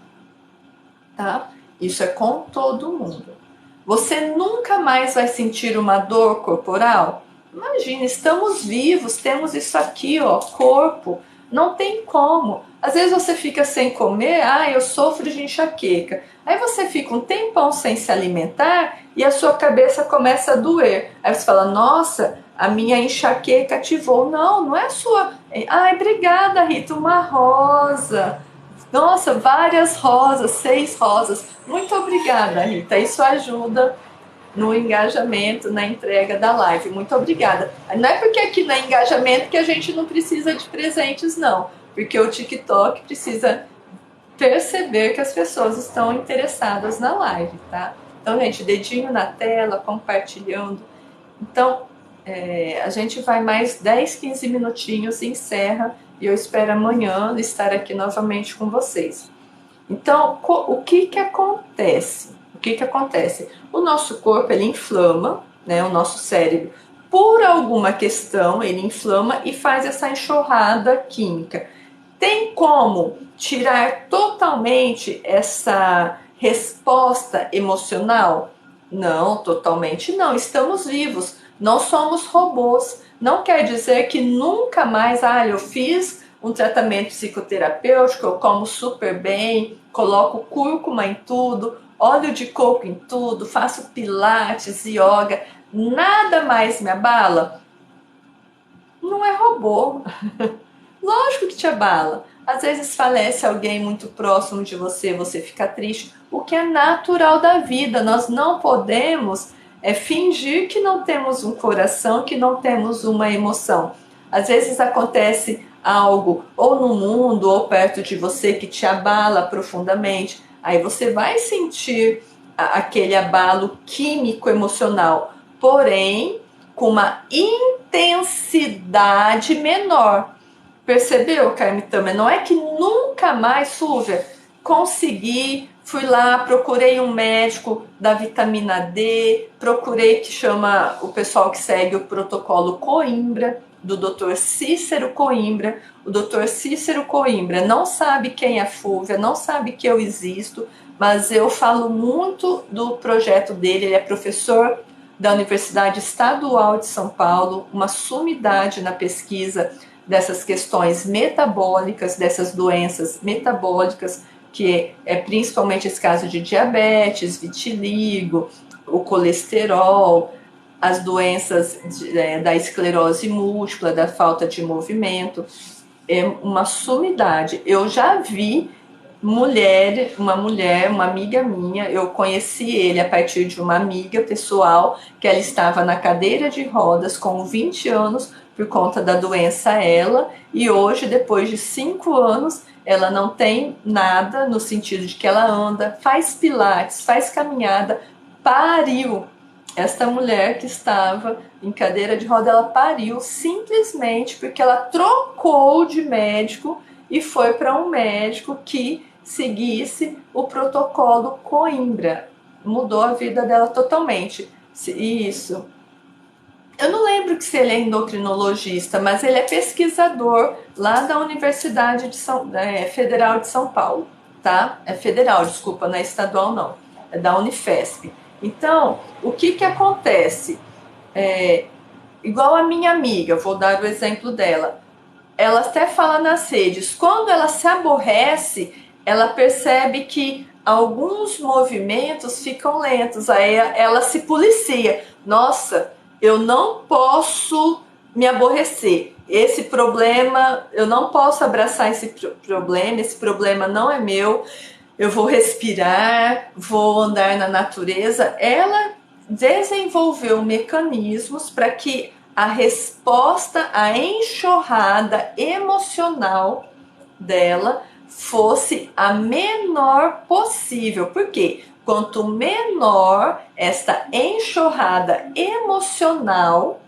Tá? Isso é com todo mundo. Você nunca mais vai sentir uma dor corporal? Imagina, estamos vivos, temos isso aqui, ó, corpo. Não tem como. Às vezes você fica sem comer, eu sofro de enxaqueca. Aí você fica um tempão sem se alimentar e a sua cabeça começa a doer. Aí você fala, nossa, a minha enxaqueca ativou. Não, não é sua. Ai, obrigada, Rita, uma rosa. Nossa, várias rosas, 6 rosas. Muito obrigada, Rita. Isso ajuda no engajamento, na entrega da live. Muito obrigada. Não é porque aqui no engajamento que a gente não precisa de presentes, não. Porque o TikTok precisa perceber que as pessoas estão interessadas na live, tá? Então, gente, dedinho na tela, compartilhando. Então, a gente vai mais 10, 15 minutinhos, encerra, e eu espero amanhã estar aqui novamente com vocês. Então, o que que acontece? O que que acontece? O nosso corpo, ele inflama, né? O nosso cérebro, por alguma questão, ele inflama e faz essa enxurrada química. Tem como tirar totalmente essa resposta emocional? Não, totalmente não. Estamos vivos, não somos robôs. Não quer dizer que nunca mais, eu fiz um tratamento psicoterapêutico, eu como super bem, coloco cúrcuma em tudo, óleo de coco em tudo, faço pilates, yoga, nada mais me abala? Não é robô. Lógico que te abala. Às vezes falece alguém muito próximo de você, você fica triste, o que é natural da vida. Nós não podemos fingir que não temos um coração, que não temos uma emoção. Às vezes acontece algo ou no mundo ou perto de você que te abala profundamente. Aí você vai sentir aquele abalo químico emocional, porém com uma intensidade menor. Percebeu, Carmen Tamer? Não é que nunca mais, Súvia, consegui, fui lá, procurei um médico da vitamina D, procurei que chama o pessoal que segue o protocolo Coimbra, do Dr. Cícero Coimbra. O Dr. Cícero Coimbra não sabe quem é Fúvia, não sabe que eu existo, mas eu falo muito do projeto dele. Ele é professor da Universidade Estadual de São Paulo, uma sumidade na pesquisa dessas questões metabólicas, dessas doenças metabólicas, que é principalmente esse caso de diabetes, vitiligo, o colesterol, as doenças da esclerose múltipla, da falta de movimento. É uma sumidade. Eu já vi uma amiga minha, eu conheci ele a partir de uma amiga pessoal, que ela estava na cadeira de rodas com 20 anos por conta da doença ela, e hoje, depois de 5 anos, ela não tem nada, no sentido de que ela anda, faz pilates, faz caminhada, pariu. Esta mulher que estava em cadeira de roda, ela pariu simplesmente porque ela trocou de médico e foi para um médico que seguisse o protocolo Coimbra. Mudou a vida dela totalmente. Isso. Eu não lembro se ele é endocrinologista, mas ele é pesquisador lá da Universidade Federal de São Paulo, tá? É federal, desculpa, não é estadual não, é da Unifesp. Então, o que que acontece? Igual a minha amiga, vou dar o exemplo dela. Ela até fala nas redes, quando ela se aborrece, ela percebe que alguns movimentos ficam lentos, aí ela se policia. Nossa, eu não posso me aborrecer. Esse problema, eu não posso abraçar esse problema não é meu. Eu vou respirar, vou andar na natureza. Ela desenvolveu mecanismos para que a resposta à enxurrada emocional dela fosse a menor possível. Por quê? Quanto menor esta enxurrada emocional,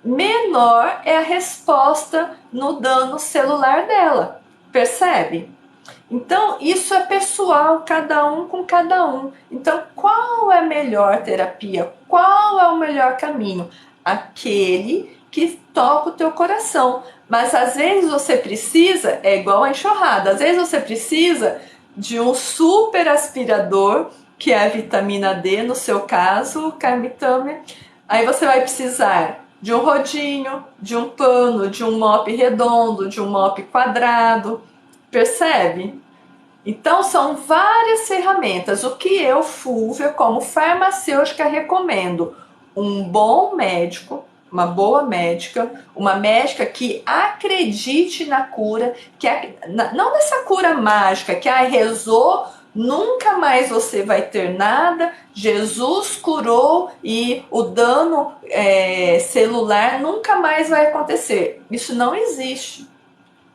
menor é a resposta no dano celular dela. Percebe? Então, isso é pessoal, cada um com cada um. Então, qual é a melhor terapia? Qual é o melhor caminho? Aquele que toca o teu coração. Mas às vezes você precisa, é igual a enxurrada, às vezes você precisa de um super aspirador, que é a vitamina D, no seu caso, Carmen Tamer. Aí você vai precisar de um rodinho, de um pano, de um mop redondo, de um mop quadrado. Percebe? Então são várias ferramentas. O que eu, Fúvia, como farmacêutica, recomendo? Um bom médico, uma boa médica, uma médica que acredite na cura, não nessa cura mágica, que rezou, nunca mais você vai ter nada, Jesus curou e o dano celular nunca mais vai acontecer. Isso não existe.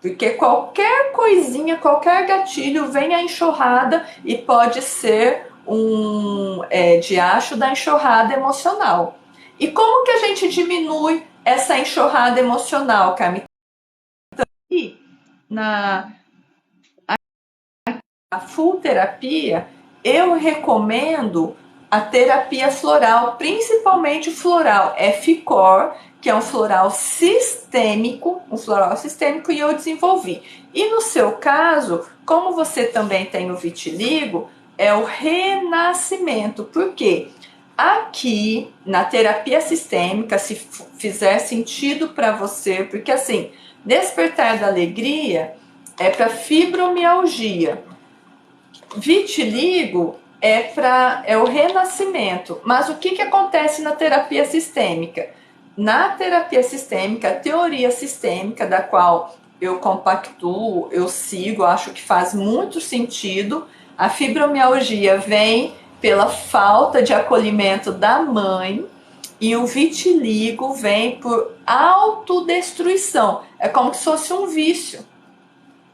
Porque qualquer coisinha, qualquer gatilho vem a enxurrada e pode ser um diacho da enxurrada emocional. E como que a gente diminui essa enxurrada emocional, Carmen? E na full terapia, eu recomendo a terapia floral, principalmente floral F-Core, que é um floral sistêmico, e eu desenvolvi. E no seu caso, como você também tem o vitiligo, é o renascimento. Por quê? Aqui, na terapia sistêmica, se fizer sentido para você, porque assim, despertar da alegria é para fibromialgia. Vitiligo é o renascimento. Mas o que acontece na terapia sistêmica? Na terapia sistêmica, a teoria sistêmica, da qual eu compactuo, eu sigo, acho que faz muito sentido, a fibromialgia vem pela falta de acolhimento da mãe e o vitiligo vem por autodestruição. É como se fosse um vício.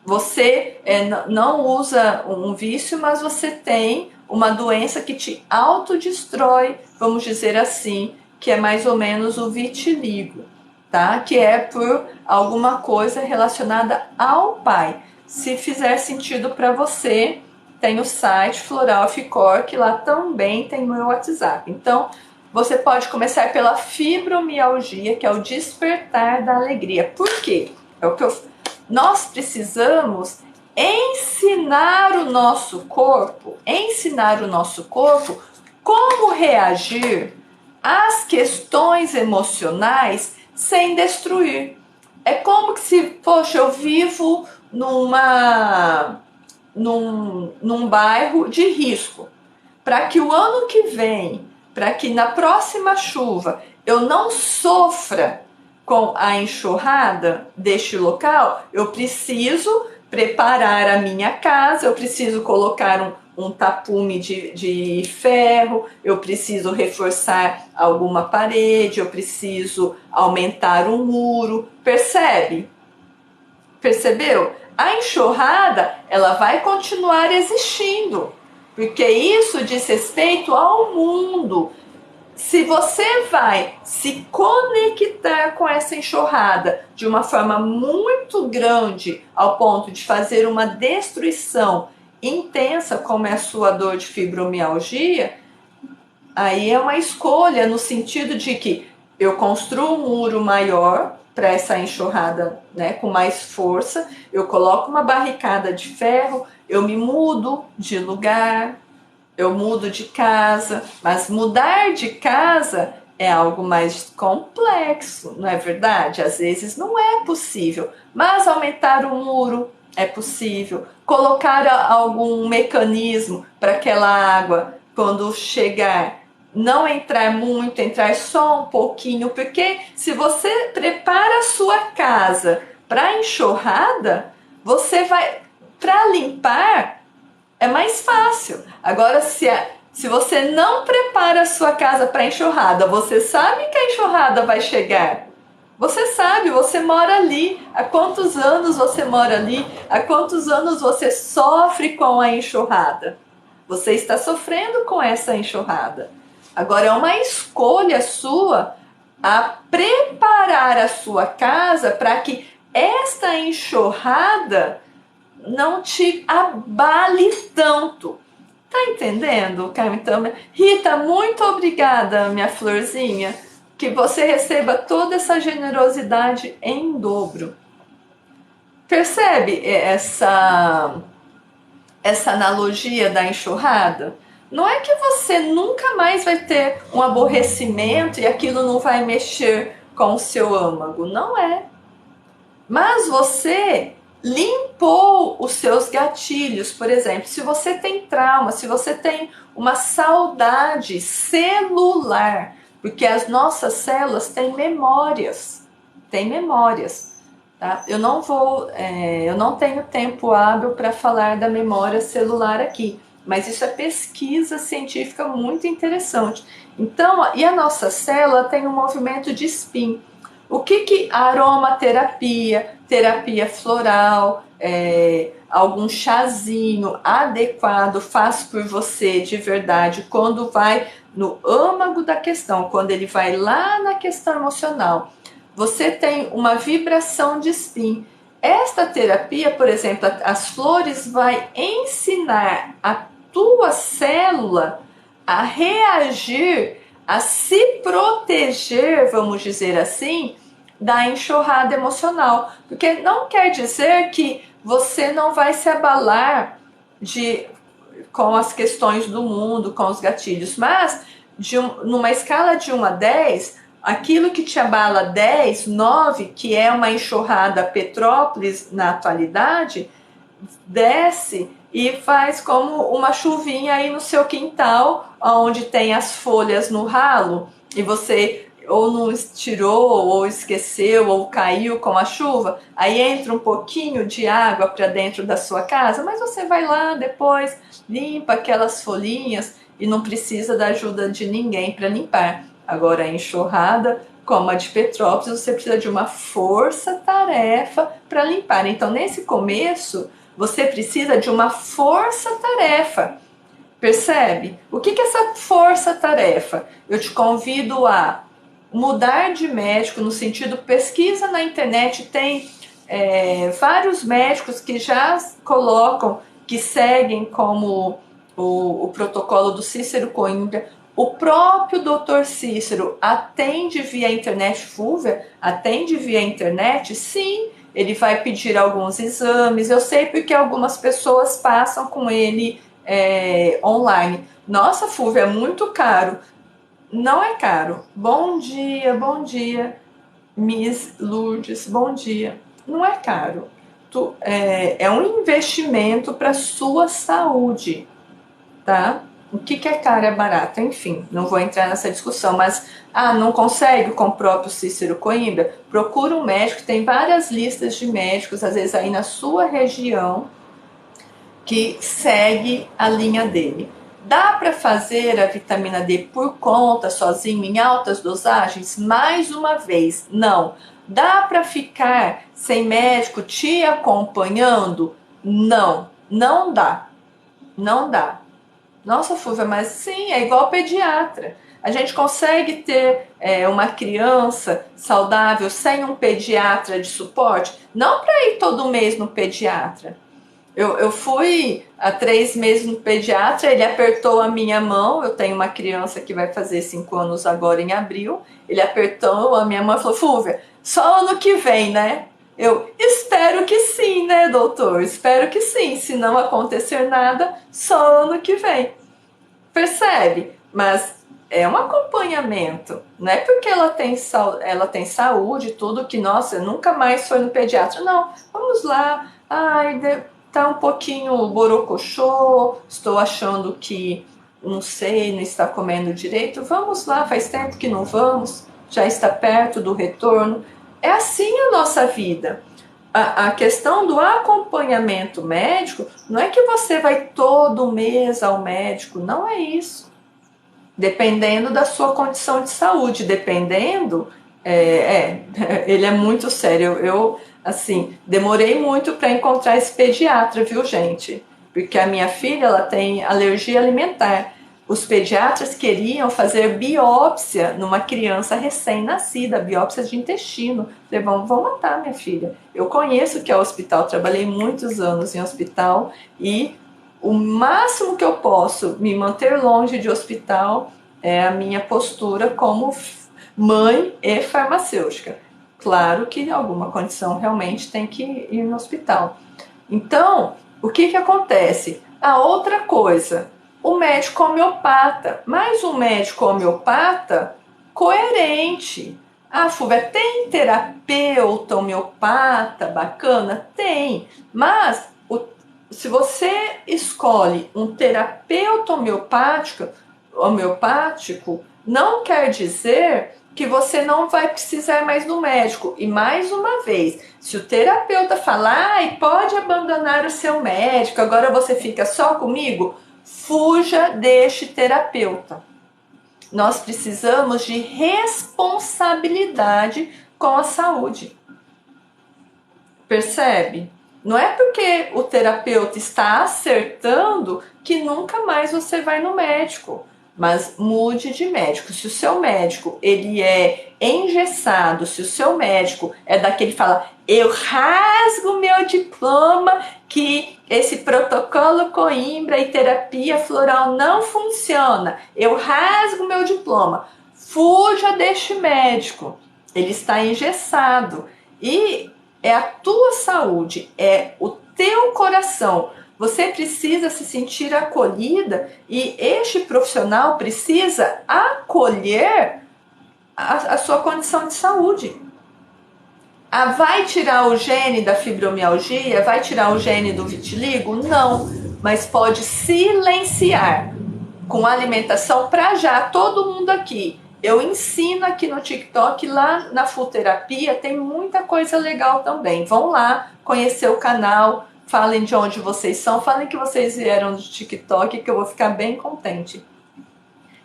Você não usa um vício, mas você tem uma doença que te autodestrói, vamos dizer assim, que é mais ou menos o vitiligo, tá? Que é por alguma coisa relacionada ao pai. Se fizer sentido para você, tem o site Floral F-Core, que lá também tem o meu WhatsApp. Então, você pode começar pela fibromialgia, que é o despertar da alegria. Por quê? É o que nós precisamos ensinar o nosso corpo como reagir às questões emocionais sem destruir. É como que se, poxa, eu vivo num bairro de risco. Para que o ano que vem, para que na próxima chuva eu não sofra com a enxurrada deste local, eu preciso preparar a minha casa, eu preciso colocar um tapume de ferro, eu preciso reforçar alguma parede, eu preciso aumentar um muro. Percebe? Percebeu? A enxurrada, ela vai continuar existindo, porque isso diz respeito ao mundo. Se você vai se conectar com essa enxurrada de uma forma muito grande, ao ponto de fazer uma destruição intensa, como é a sua dor de fibromialgia, aí é uma escolha no sentido de que eu construo um muro maior para essa enxurrada, né, com mais força, eu coloco uma barricada de ferro, eu me mudo de lugar, eu mudo de casa, mas mudar de casa é algo mais complexo, não é verdade? Às vezes não é possível, mas aumentar o muro é possível, colocar algum mecanismo para aquela água, quando chegar, não entrar muito, entrar só um pouquinho, porque se você prepara a sua casa para enxurrada, você vai, para limpar, é mais fácil. Agora, se você não prepara a sua casa para enxurrada, você sabe que a enxurrada vai chegar. Você sabe, você mora ali. Há quantos anos você mora ali? Há quantos anos você sofre com a enxurrada? Você está sofrendo com essa enxurrada. Agora, é uma escolha sua a preparar a sua casa para que esta enxurrada não te abale tanto. Tá entendendo, Carmen? Então, Rita, muito obrigada, minha florzinha. Que você receba toda essa generosidade em dobro. Percebe essa analogia da enxurrada? Não é que você nunca mais vai ter um aborrecimento e aquilo não vai mexer com o seu âmago. Não é. Mas você limpou os seus gatilhos. Por exemplo, se você tem trauma, se você tem uma saudade celular porque as nossas células têm memórias, tá? Eu não tenho tempo hábil para falar da memória celular aqui, mas isso é pesquisa científica muito interessante. Então, e a nossa célula tem um movimento de spin. O que a aromaterapia, terapia floral, algum chazinho adequado faz por você de verdade quando vai no âmago da questão, quando ele vai lá na questão emocional? Você tem uma vibração de spin. Esta terapia, por exemplo, as flores vai ensinar a tua célula a reagir, a se proteger, vamos dizer assim, da enxurrada emocional. Porque não quer dizer que você não vai se abalar com as questões do mundo, com os gatilhos, mas numa escala de 1 a 10, aquilo que te abala 10, 9, que é uma enxurrada Petrópolis na atualidade, desce e faz como uma chuvinha aí no seu quintal, onde tem as folhas no ralo, e você ou não tirou, ou esqueceu, ou caiu com a chuva, aí entra um pouquinho de água para dentro da sua casa, mas você vai lá depois, limpa aquelas folhinhas e não precisa da ajuda de ninguém para limpar. Agora, a enxurrada, como a de Petrópolis, você precisa de uma força-tarefa para limpar. Então, nesse começo, você precisa de uma força-tarefa. Percebe? O que é essa força-tarefa? Eu te convido a mudar de médico, no sentido, pesquisa na internet, tem vários médicos que já colocam, que seguem como o protocolo do Cícero Coimbra. O próprio Dr. Cícero atende via internet, Fúvia, atende via internet, sim, ele vai pedir alguns exames, eu sei porque algumas pessoas passam com ele online. Nossa, Fúvia, é muito caro. Não é caro. Bom dia, Miss Lourdes, bom dia. Não é caro. É um investimento para sua saúde, tá? O que é caro, é barato? Enfim, não vou entrar nessa discussão, mas não consegue com o próprio Cícero Coimbra? Procura um médico, tem várias listas de médicos, às vezes aí na sua região, que segue a linha dele. Dá para fazer a vitamina D por conta, sozinho, em altas dosagens? Mais uma vez, não. Dá para ficar sem médico te acompanhando? Não, não dá. Não dá. Nossa, Fúvia, mas sim, é igual pediatra. A gente consegue ter uma criança saudável sem um pediatra de suporte? Não para ir todo mês no pediatra. Eu fui há 3 meses no pediatra, ele apertou a minha mão, eu tenho uma criança que vai fazer 5 anos agora em abril, ele apertou a minha mão e falou, Fúvia, só ano que vem, né? Eu espero que sim, né, doutor? Espero que sim, se não acontecer nada, só ano que vem. Percebe? Mas é um acompanhamento, não é porque ela tem saúde, tudo que, nossa, nunca mais foi no pediatra. Não, vamos lá, tá um pouquinho borocochô, estou achando que, não sei, não está comendo direito, vamos lá, faz tempo que não vamos, já está perto do retorno. É assim a nossa vida. A questão do acompanhamento médico não é que você vai todo mês ao médico, não é isso. Dependendo da sua condição de saúde, ele é muito sério. Eu, assim, demorei muito para encontrar esse pediatra, viu, gente? Porque a minha filha, ela tem alergia alimentar. Os pediatras queriam fazer biópsia numa criança recém-nascida, biópsia de intestino. Falei, vão matar minha filha. Eu conheço o que é hospital, trabalhei muitos anos em hospital e o máximo que eu posso me manter longe de hospital é a minha postura como mãe e farmacêutica. Claro que em alguma condição realmente tem que ir no hospital. Então, o que acontece? A outra coisa, o médico homeopata, mas um médico homeopata coerente. Fúvia, tem terapeuta homeopata bacana? Tem, mas se você escolhe um terapeuta homeopático, homeopático não quer dizer que você não vai precisar mais do médico. E mais uma vez, se o terapeuta falar, ai, pode abandonar o seu médico, agora você fica só comigo, fuja deste terapeuta. Nós precisamos de responsabilidade com a saúde. Percebe? Não é porque o terapeuta está acertando que nunca mais você vai no médico. Mas mude de médico. Se o seu médico ele é engessado, se o seu médico é daquele que fala, eu rasgo meu diploma que esse protocolo Coimbra e terapia floral não funciona, eu rasgo meu diploma, fuja deste médico. Ele está engessado. E é a tua saúde, é o teu coração. Você precisa se sentir acolhida e este profissional precisa acolher a sua condição de saúde. Vai tirar o gene da fibromialgia? Vai tirar o gene do vitiligo? Não, mas pode silenciar com alimentação para já. Todo mundo aqui. Eu ensino aqui no TikTok, lá na Full Terapia, tem muita coisa legal também. Vão lá conhecer o canal, falem de onde vocês são, falem que vocês vieram do TikTok, que eu vou ficar bem contente.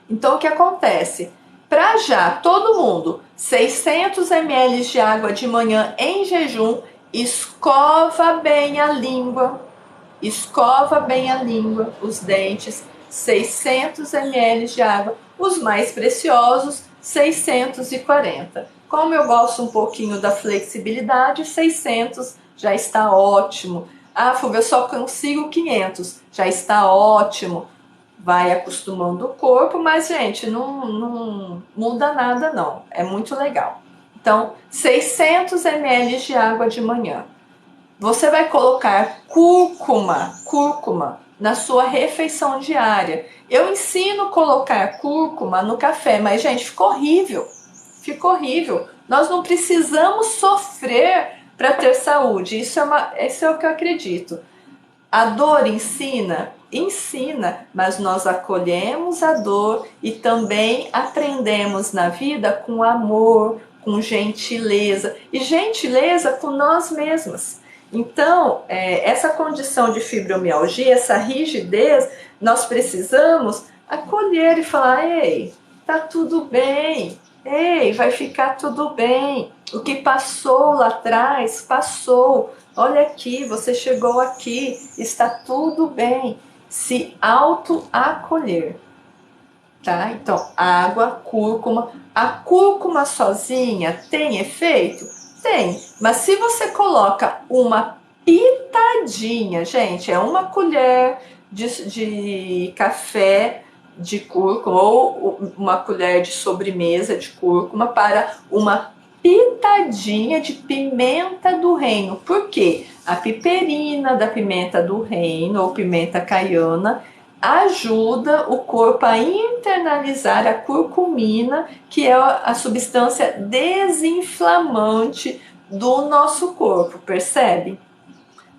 Então, o que acontece? Para já, todo mundo, 600 ml de água de manhã em jejum, escova bem a língua, os dentes, 600 ml de água, os mais preciosos, 640. Como eu gosto um pouquinho da flexibilidade, 600 já está ótimo. Ah, Fúvia, eu só consigo 500, já está ótimo. Vai acostumando o corpo, mas, gente, não muda nada, não. É muito legal. Então, 600 ml de água de manhã. Você vai colocar cúrcuma na sua refeição diária. Eu ensino a colocar cúrcuma no café, mas, gente, ficou horrível. Ficou horrível. Nós não precisamos sofrer para ter saúde. Isso é o que eu acredito. A dor ensina, mas nós acolhemos a dor e também aprendemos na vida com amor, com gentileza e gentileza com nós mesmas. Então, essa condição de fibromialgia, essa rigidez, nós precisamos acolher e falar, ei, tá tudo bem, ei, vai ficar tudo bem. O que passou lá atrás, passou. Olha aqui, você chegou aqui, está tudo bem. Se auto-acolher, tá? Então, água, cúrcuma. A cúrcuma sozinha tem efeito? Tem, mas se você coloca uma pitadinha, gente, é uma colher de café de cúrcuma ou uma colher de sobremesa de cúrcuma para uma pitadinha de pimenta do reino. Por quê? A piperina da pimenta do reino ou pimenta caiana ajuda o corpo a internalizar a curcumina, que é a substância desinflamante do nosso corpo, percebe?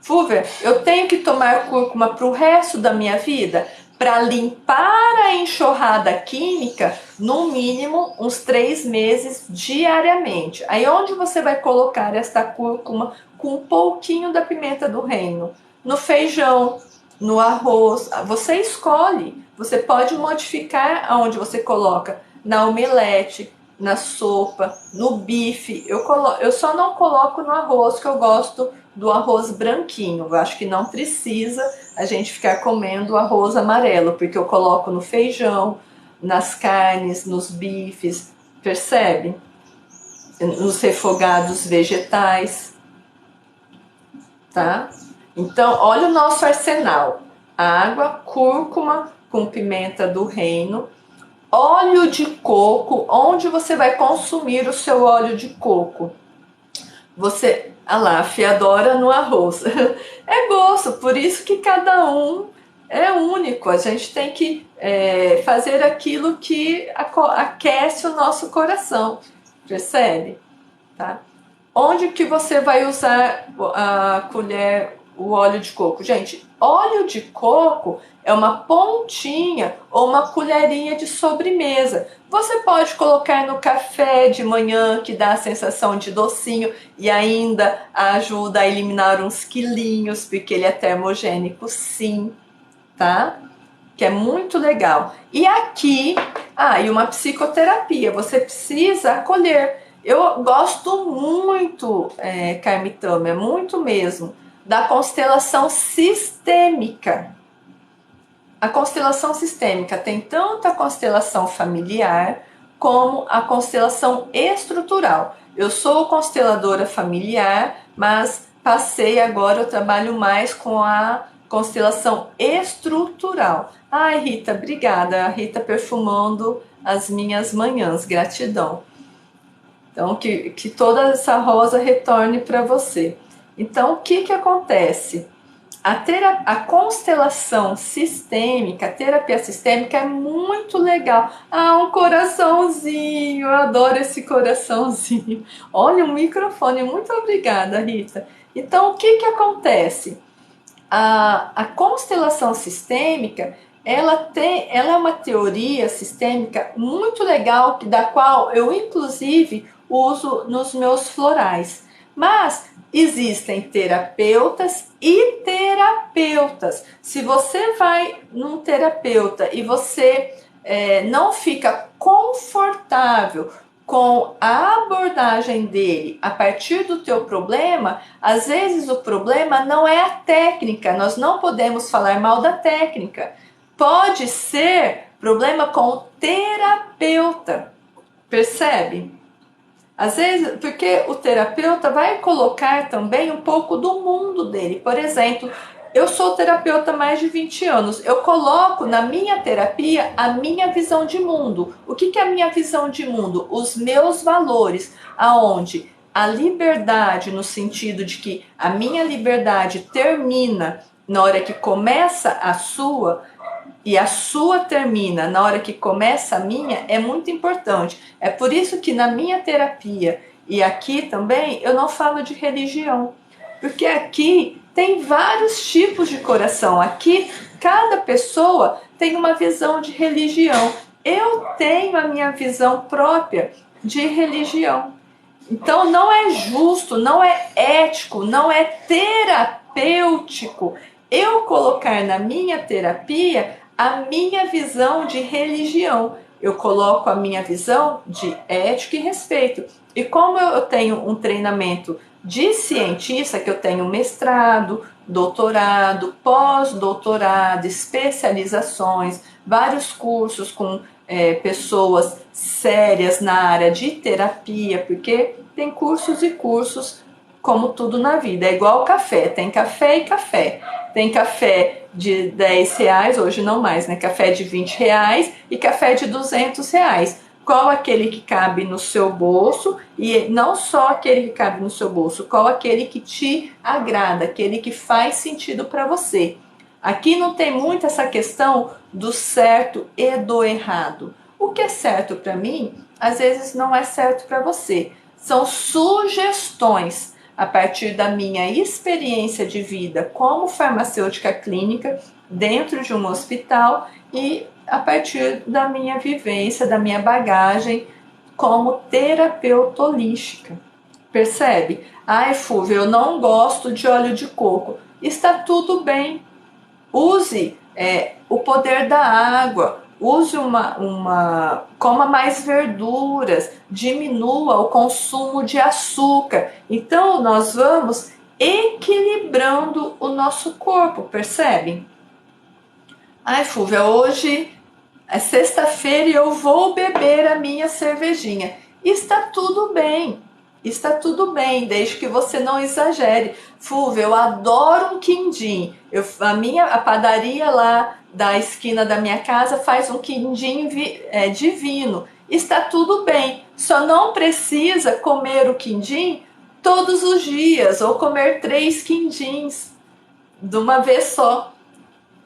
Fúvia, eu tenho que tomar cúrcuma para o resto da minha vida? Para limpar a enxurrada química, no mínimo uns 3 meses diariamente. Aí onde você vai colocar esta cúrcuma com um pouquinho da pimenta do reino? No feijão, no arroz, você escolhe. Você pode modificar aonde você coloca, na omelete, na sopa, no bife. Eu só não coloco no arroz, que eu gosto do arroz branquinho. Eu acho que não precisa a gente ficar comendo arroz amarelo, porque eu coloco no feijão, nas carnes, nos bifes, percebe? Nos refogados vegetais, tá? Então, olha o nosso arsenal. Água, cúrcuma com pimenta do reino, óleo de coco. Onde você vai consumir o seu óleo de coco? Você, a fiadora no arroz. É gosto, por isso que cada um é único. A gente tem que fazer aquilo que aquece o nosso coração, percebe? Tá? Onde que você vai usar a colher, o óleo de coco? Gente, óleo de coco é uma pontinha ou uma colherinha de sobremesa. Você pode colocar no café de manhã, que dá a sensação de docinho e ainda ajuda a eliminar uns quilinhos, porque ele é termogênico, sim, tá? Que é muito legal. E aqui, e uma psicoterapia, você precisa acolher. Eu gosto muito, Carmitama, muito mesmo, da constelação sistêmica. A constelação sistêmica tem tanto a constelação familiar como a constelação estrutural. Eu sou consteladora familiar, mas passei agora, eu trabalho mais com a constelação estrutural. Ai, Rita, obrigada. A Rita perfumando as minhas manhãs. Gratidão. Então, que toda essa rosa retorne para você. Então, o que acontece? A constelação sistêmica, a terapia sistêmica é muito legal. Um coraçãozinho, eu adoro esse coraçãozinho. Olha, um microfone, muito obrigada, Rita. Então, o que acontece? A constelação sistêmica, ela é uma teoria sistêmica muito legal, da qual eu, inclusive, uso nos meus florais. Mas existem terapeutas e terapeutas. Se você vai num terapeuta e você não fica confortável com a abordagem dele a partir do teu problema, às vezes o problema não é a técnica, nós não podemos falar mal da técnica. Pode ser problema com o terapeuta, percebe? Às vezes, porque o terapeuta vai colocar também um pouco do mundo dele. Por exemplo, eu sou terapeuta há mais de 20 anos. Eu coloco na minha terapia a minha visão de mundo. O que é a minha visão de mundo? Os meus valores, aonde a liberdade, no sentido de que a minha liberdade termina na hora que começa a sua, e a sua termina na hora que começa a minha, é muito importante. É por isso que na minha terapia e aqui também eu não falo de religião, porque aqui tem vários tipos de coração. Aqui cada pessoa tem uma visão de religião. Eu tenho a minha visão própria de religião. Então não é justo, não é ético, não é terapêutico eu colocar na minha terapia a minha visão de religião. Eu coloco a minha visão de ética e respeito. E como eu tenho um treinamento de cientista, que eu tenho mestrado, doutorado, pós-doutorado, especializações, vários cursos com pessoas sérias na área de terapia, porque tem cursos e cursos, como tudo na vida. É igual café, tem café e café. Tem café de 10 reais, hoje não mais, né? Café de 20 reais e café de 200 reais. Qual aquele que cabe no seu bolso? E não só aquele que cabe no seu bolso, qual aquele que te agrada, aquele que faz sentido para você. Aqui não tem muito essa questão do certo e do errado. O que é certo para mim, às vezes não é certo para você. São sugestões a partir da minha experiência de vida como farmacêutica clínica dentro de um hospital e a partir da minha vivência, da minha bagagem como terapeuta holística. Percebe? Ai, Fúvia, eu não gosto de óleo de coco. Está tudo bem. Use o poder da água. Use coma mais verduras, diminua o consumo de açúcar. Então, nós vamos equilibrando o nosso corpo, percebem? Ai, Fúvia, hoje é sexta-feira e eu vou beber a minha cervejinha. Está tudo bem. Está tudo bem, desde que você não exagere. Fúvia, eu adoro um quindim. A padaria lá da esquina da minha casa faz um quindim divino. Está tudo bem. Só não precisa comer o quindim todos os dias ou comer 3 quindins de uma vez só.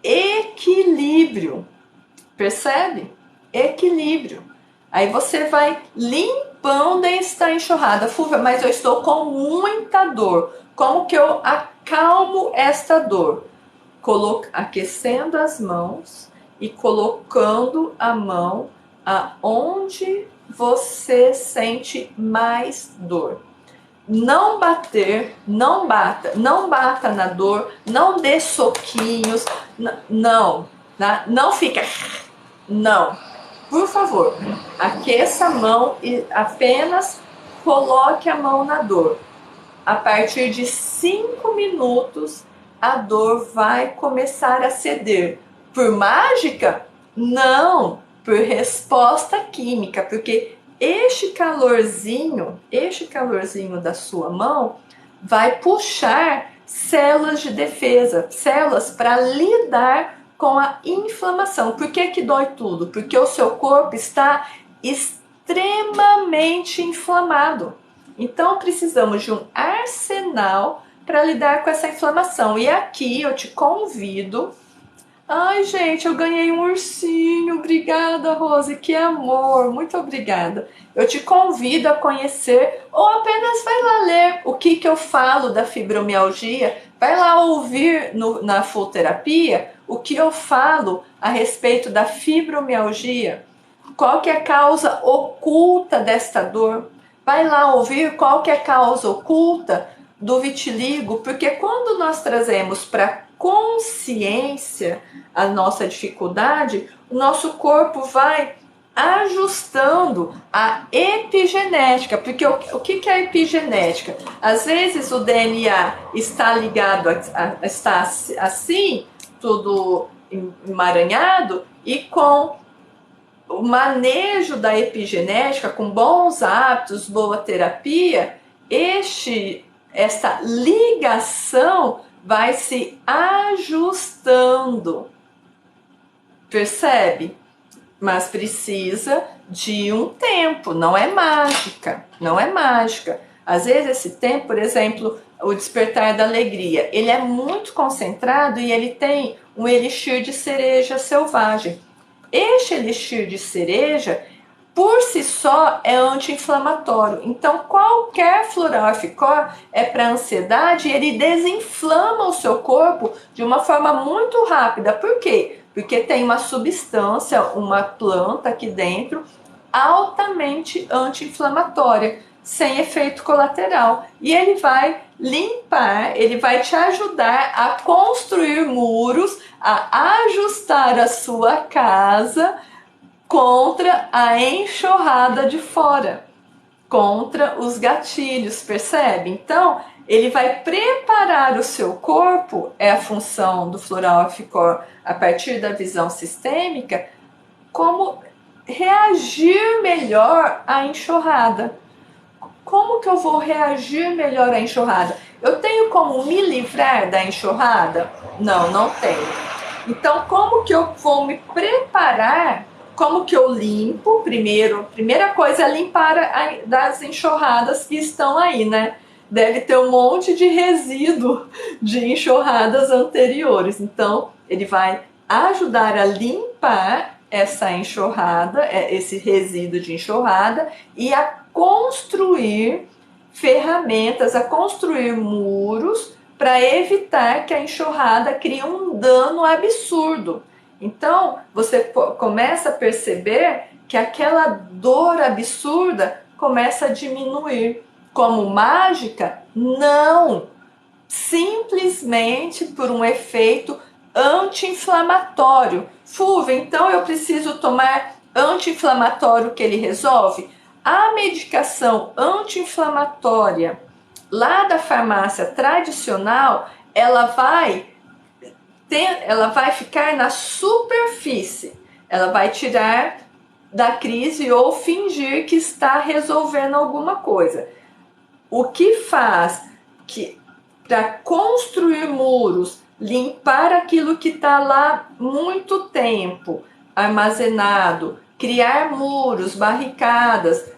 Equilíbrio. Percebe? Equilíbrio. Aí você vai limpando esta enxurrada. Fúvia, mas eu estou com muita dor. Como que eu acalmo esta dor, aquecendo as mãos e colocando a mão aonde você sente mais dor. Não bater, não bata na dor, não dê soquinhos, não, não fica, não. Por favor, aqueça a mão e apenas coloque a mão na dor. A partir de 5 minutos, a dor vai começar a ceder. Por mágica? Não, por resposta química, porque este calorzinho da sua mão vai puxar células de defesa, células para lidar com a inflamação. Por que que dói tudo? Porque o seu corpo está extremamente inflamado. Então precisamos de um arsenal para lidar com essa inflamação. E aqui eu te convido. Ai, gente, eu ganhei um ursinho. Obrigada, Rose, que amor. Muito obrigada. Eu te convido a conhecer ou apenas vai lá ler o que eu falo da fibromialgia. Vai lá ouvir na Full Terapia o que eu falo a respeito da fibromialgia. Qual que é a causa oculta desta dor? Vai lá ouvir qual que é a causa oculta do vitiligo, porque quando nós trazemos para consciência a nossa dificuldade, o nosso corpo vai ajustando a epigenética, porque o que é a epigenética? Às vezes o DNA está ligado, está assim, tudo emaranhado, e com o manejo da epigenética, com bons hábitos, boa terapia, esta ligação vai se ajustando. Percebe? Mas precisa de um tempo, não é mágica, não é mágica. Às vezes esse tempo, por exemplo, o despertar da alegria, ele é muito concentrado e ele tem um elixir de cereja selvagem. Este elixir de cereja, por si só, é anti-inflamatório. Então, qualquer Floral Ficor é para ansiedade e ele desinflama o seu corpo de uma forma muito rápida. Por quê? Porque tem uma substância, uma planta aqui dentro, altamente anti-inflamatória, sem efeito colateral. E ele vai limpar, ele vai te ajudar a construir muros, a ajustar a sua casa contra a enxurrada de fora, contra os gatilhos, percebe? Então, ele vai preparar o seu corpo, é a função do Floral Ficor a partir da visão sistêmica, como reagir melhor à enxurrada. Como que eu vou reagir melhor à enxurrada? Eu tenho como me livrar da enxurrada? Não, não tenho. Então, como que eu vou me preparar? Como que eu limpo? Primeira coisa é limpar das enxurradas que estão aí, né? Deve ter um monte de resíduo de enxurradas anteriores. Então, ele vai ajudar a limpar essa enxurrada, esse resíduo de enxurrada, e a construir ferramentas, a construir muros para evitar que a enxurrada crie um dano absurdo. Então, você começa a perceber que aquela dor absurda começa a diminuir. Como mágica? Não! Simplesmente por um efeito anti-inflamatório. Fulvia, então eu preciso tomar anti-inflamatório que ele resolve? A medicação anti-inflamatória lá da farmácia tradicional, ela vai ficar na superfície, ela vai tirar da crise ou fingir que está resolvendo alguma coisa. O que faz que para construir muros, limpar aquilo que está lá muito tempo armazenado, criar muros, barricadas,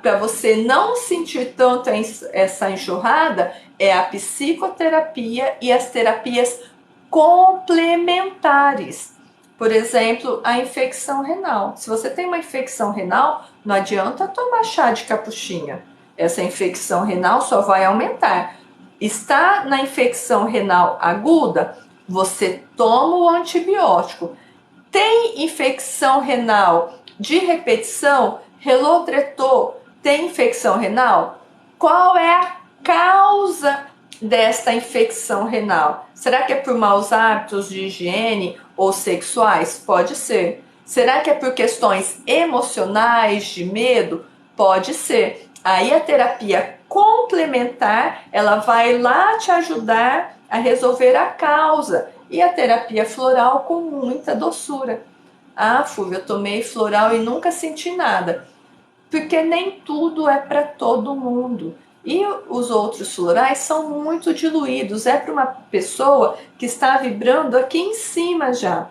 para você não sentir tanto essa enxurrada, é a psicoterapia e as terapias complementares. Por exemplo, a infecção renal. Se você tem uma infecção renal, não adianta tomar chá de capuchinha. Essa infecção renal só vai aumentar. Está na infecção renal aguda, você toma o antibiótico. Tem infecção renal de repetição, Relotretol, tem infecção renal? Qual é a causa desta infecção renal? Será que é por maus hábitos de higiene ou sexuais? Pode ser. Será que é por questões emocionais, de medo? Pode ser. Aí a terapia complementar, ela vai lá te ajudar a resolver a causa. E a terapia floral com muita doçura. Ah, Fúvia, eu tomei floral e nunca senti nada. Porque nem tudo é para todo mundo. E os outros florais são muito diluídos. É para uma pessoa que está vibrando aqui em cima já.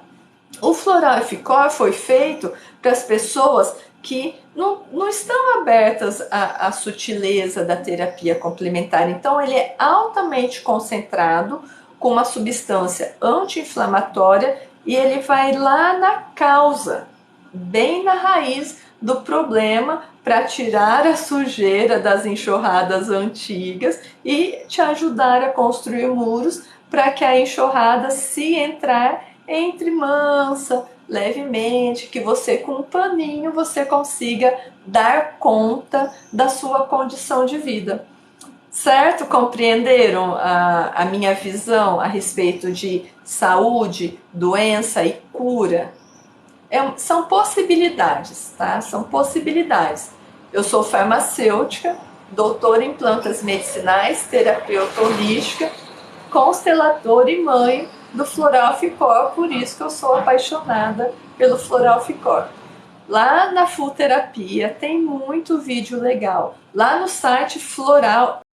O Floral Eficor foi feito para as pessoas que não estão abertas à sutileza da terapia complementar. Então, ele é altamente concentrado, com uma substância anti-inflamatória, e ele vai lá na causa, bem na raiz do problema, para tirar a sujeira das enxurradas antigas e te ajudar a construir muros para que a enxurrada, se entrar, entre mansa, levemente, que você com um paninho você consiga dar conta da sua condição de vida. Certo? Compreenderam a minha visão a respeito de saúde, doença e cura? São possibilidades, tá? São possibilidades. Eu sou farmacêutica, doutora em plantas medicinais, terapeuta holística, consteladora e mãe do Floral Ficor, por isso que eu sou apaixonada pelo Floral Ficor. Lá na Full Terapia tem muito vídeo legal. Lá no site Floral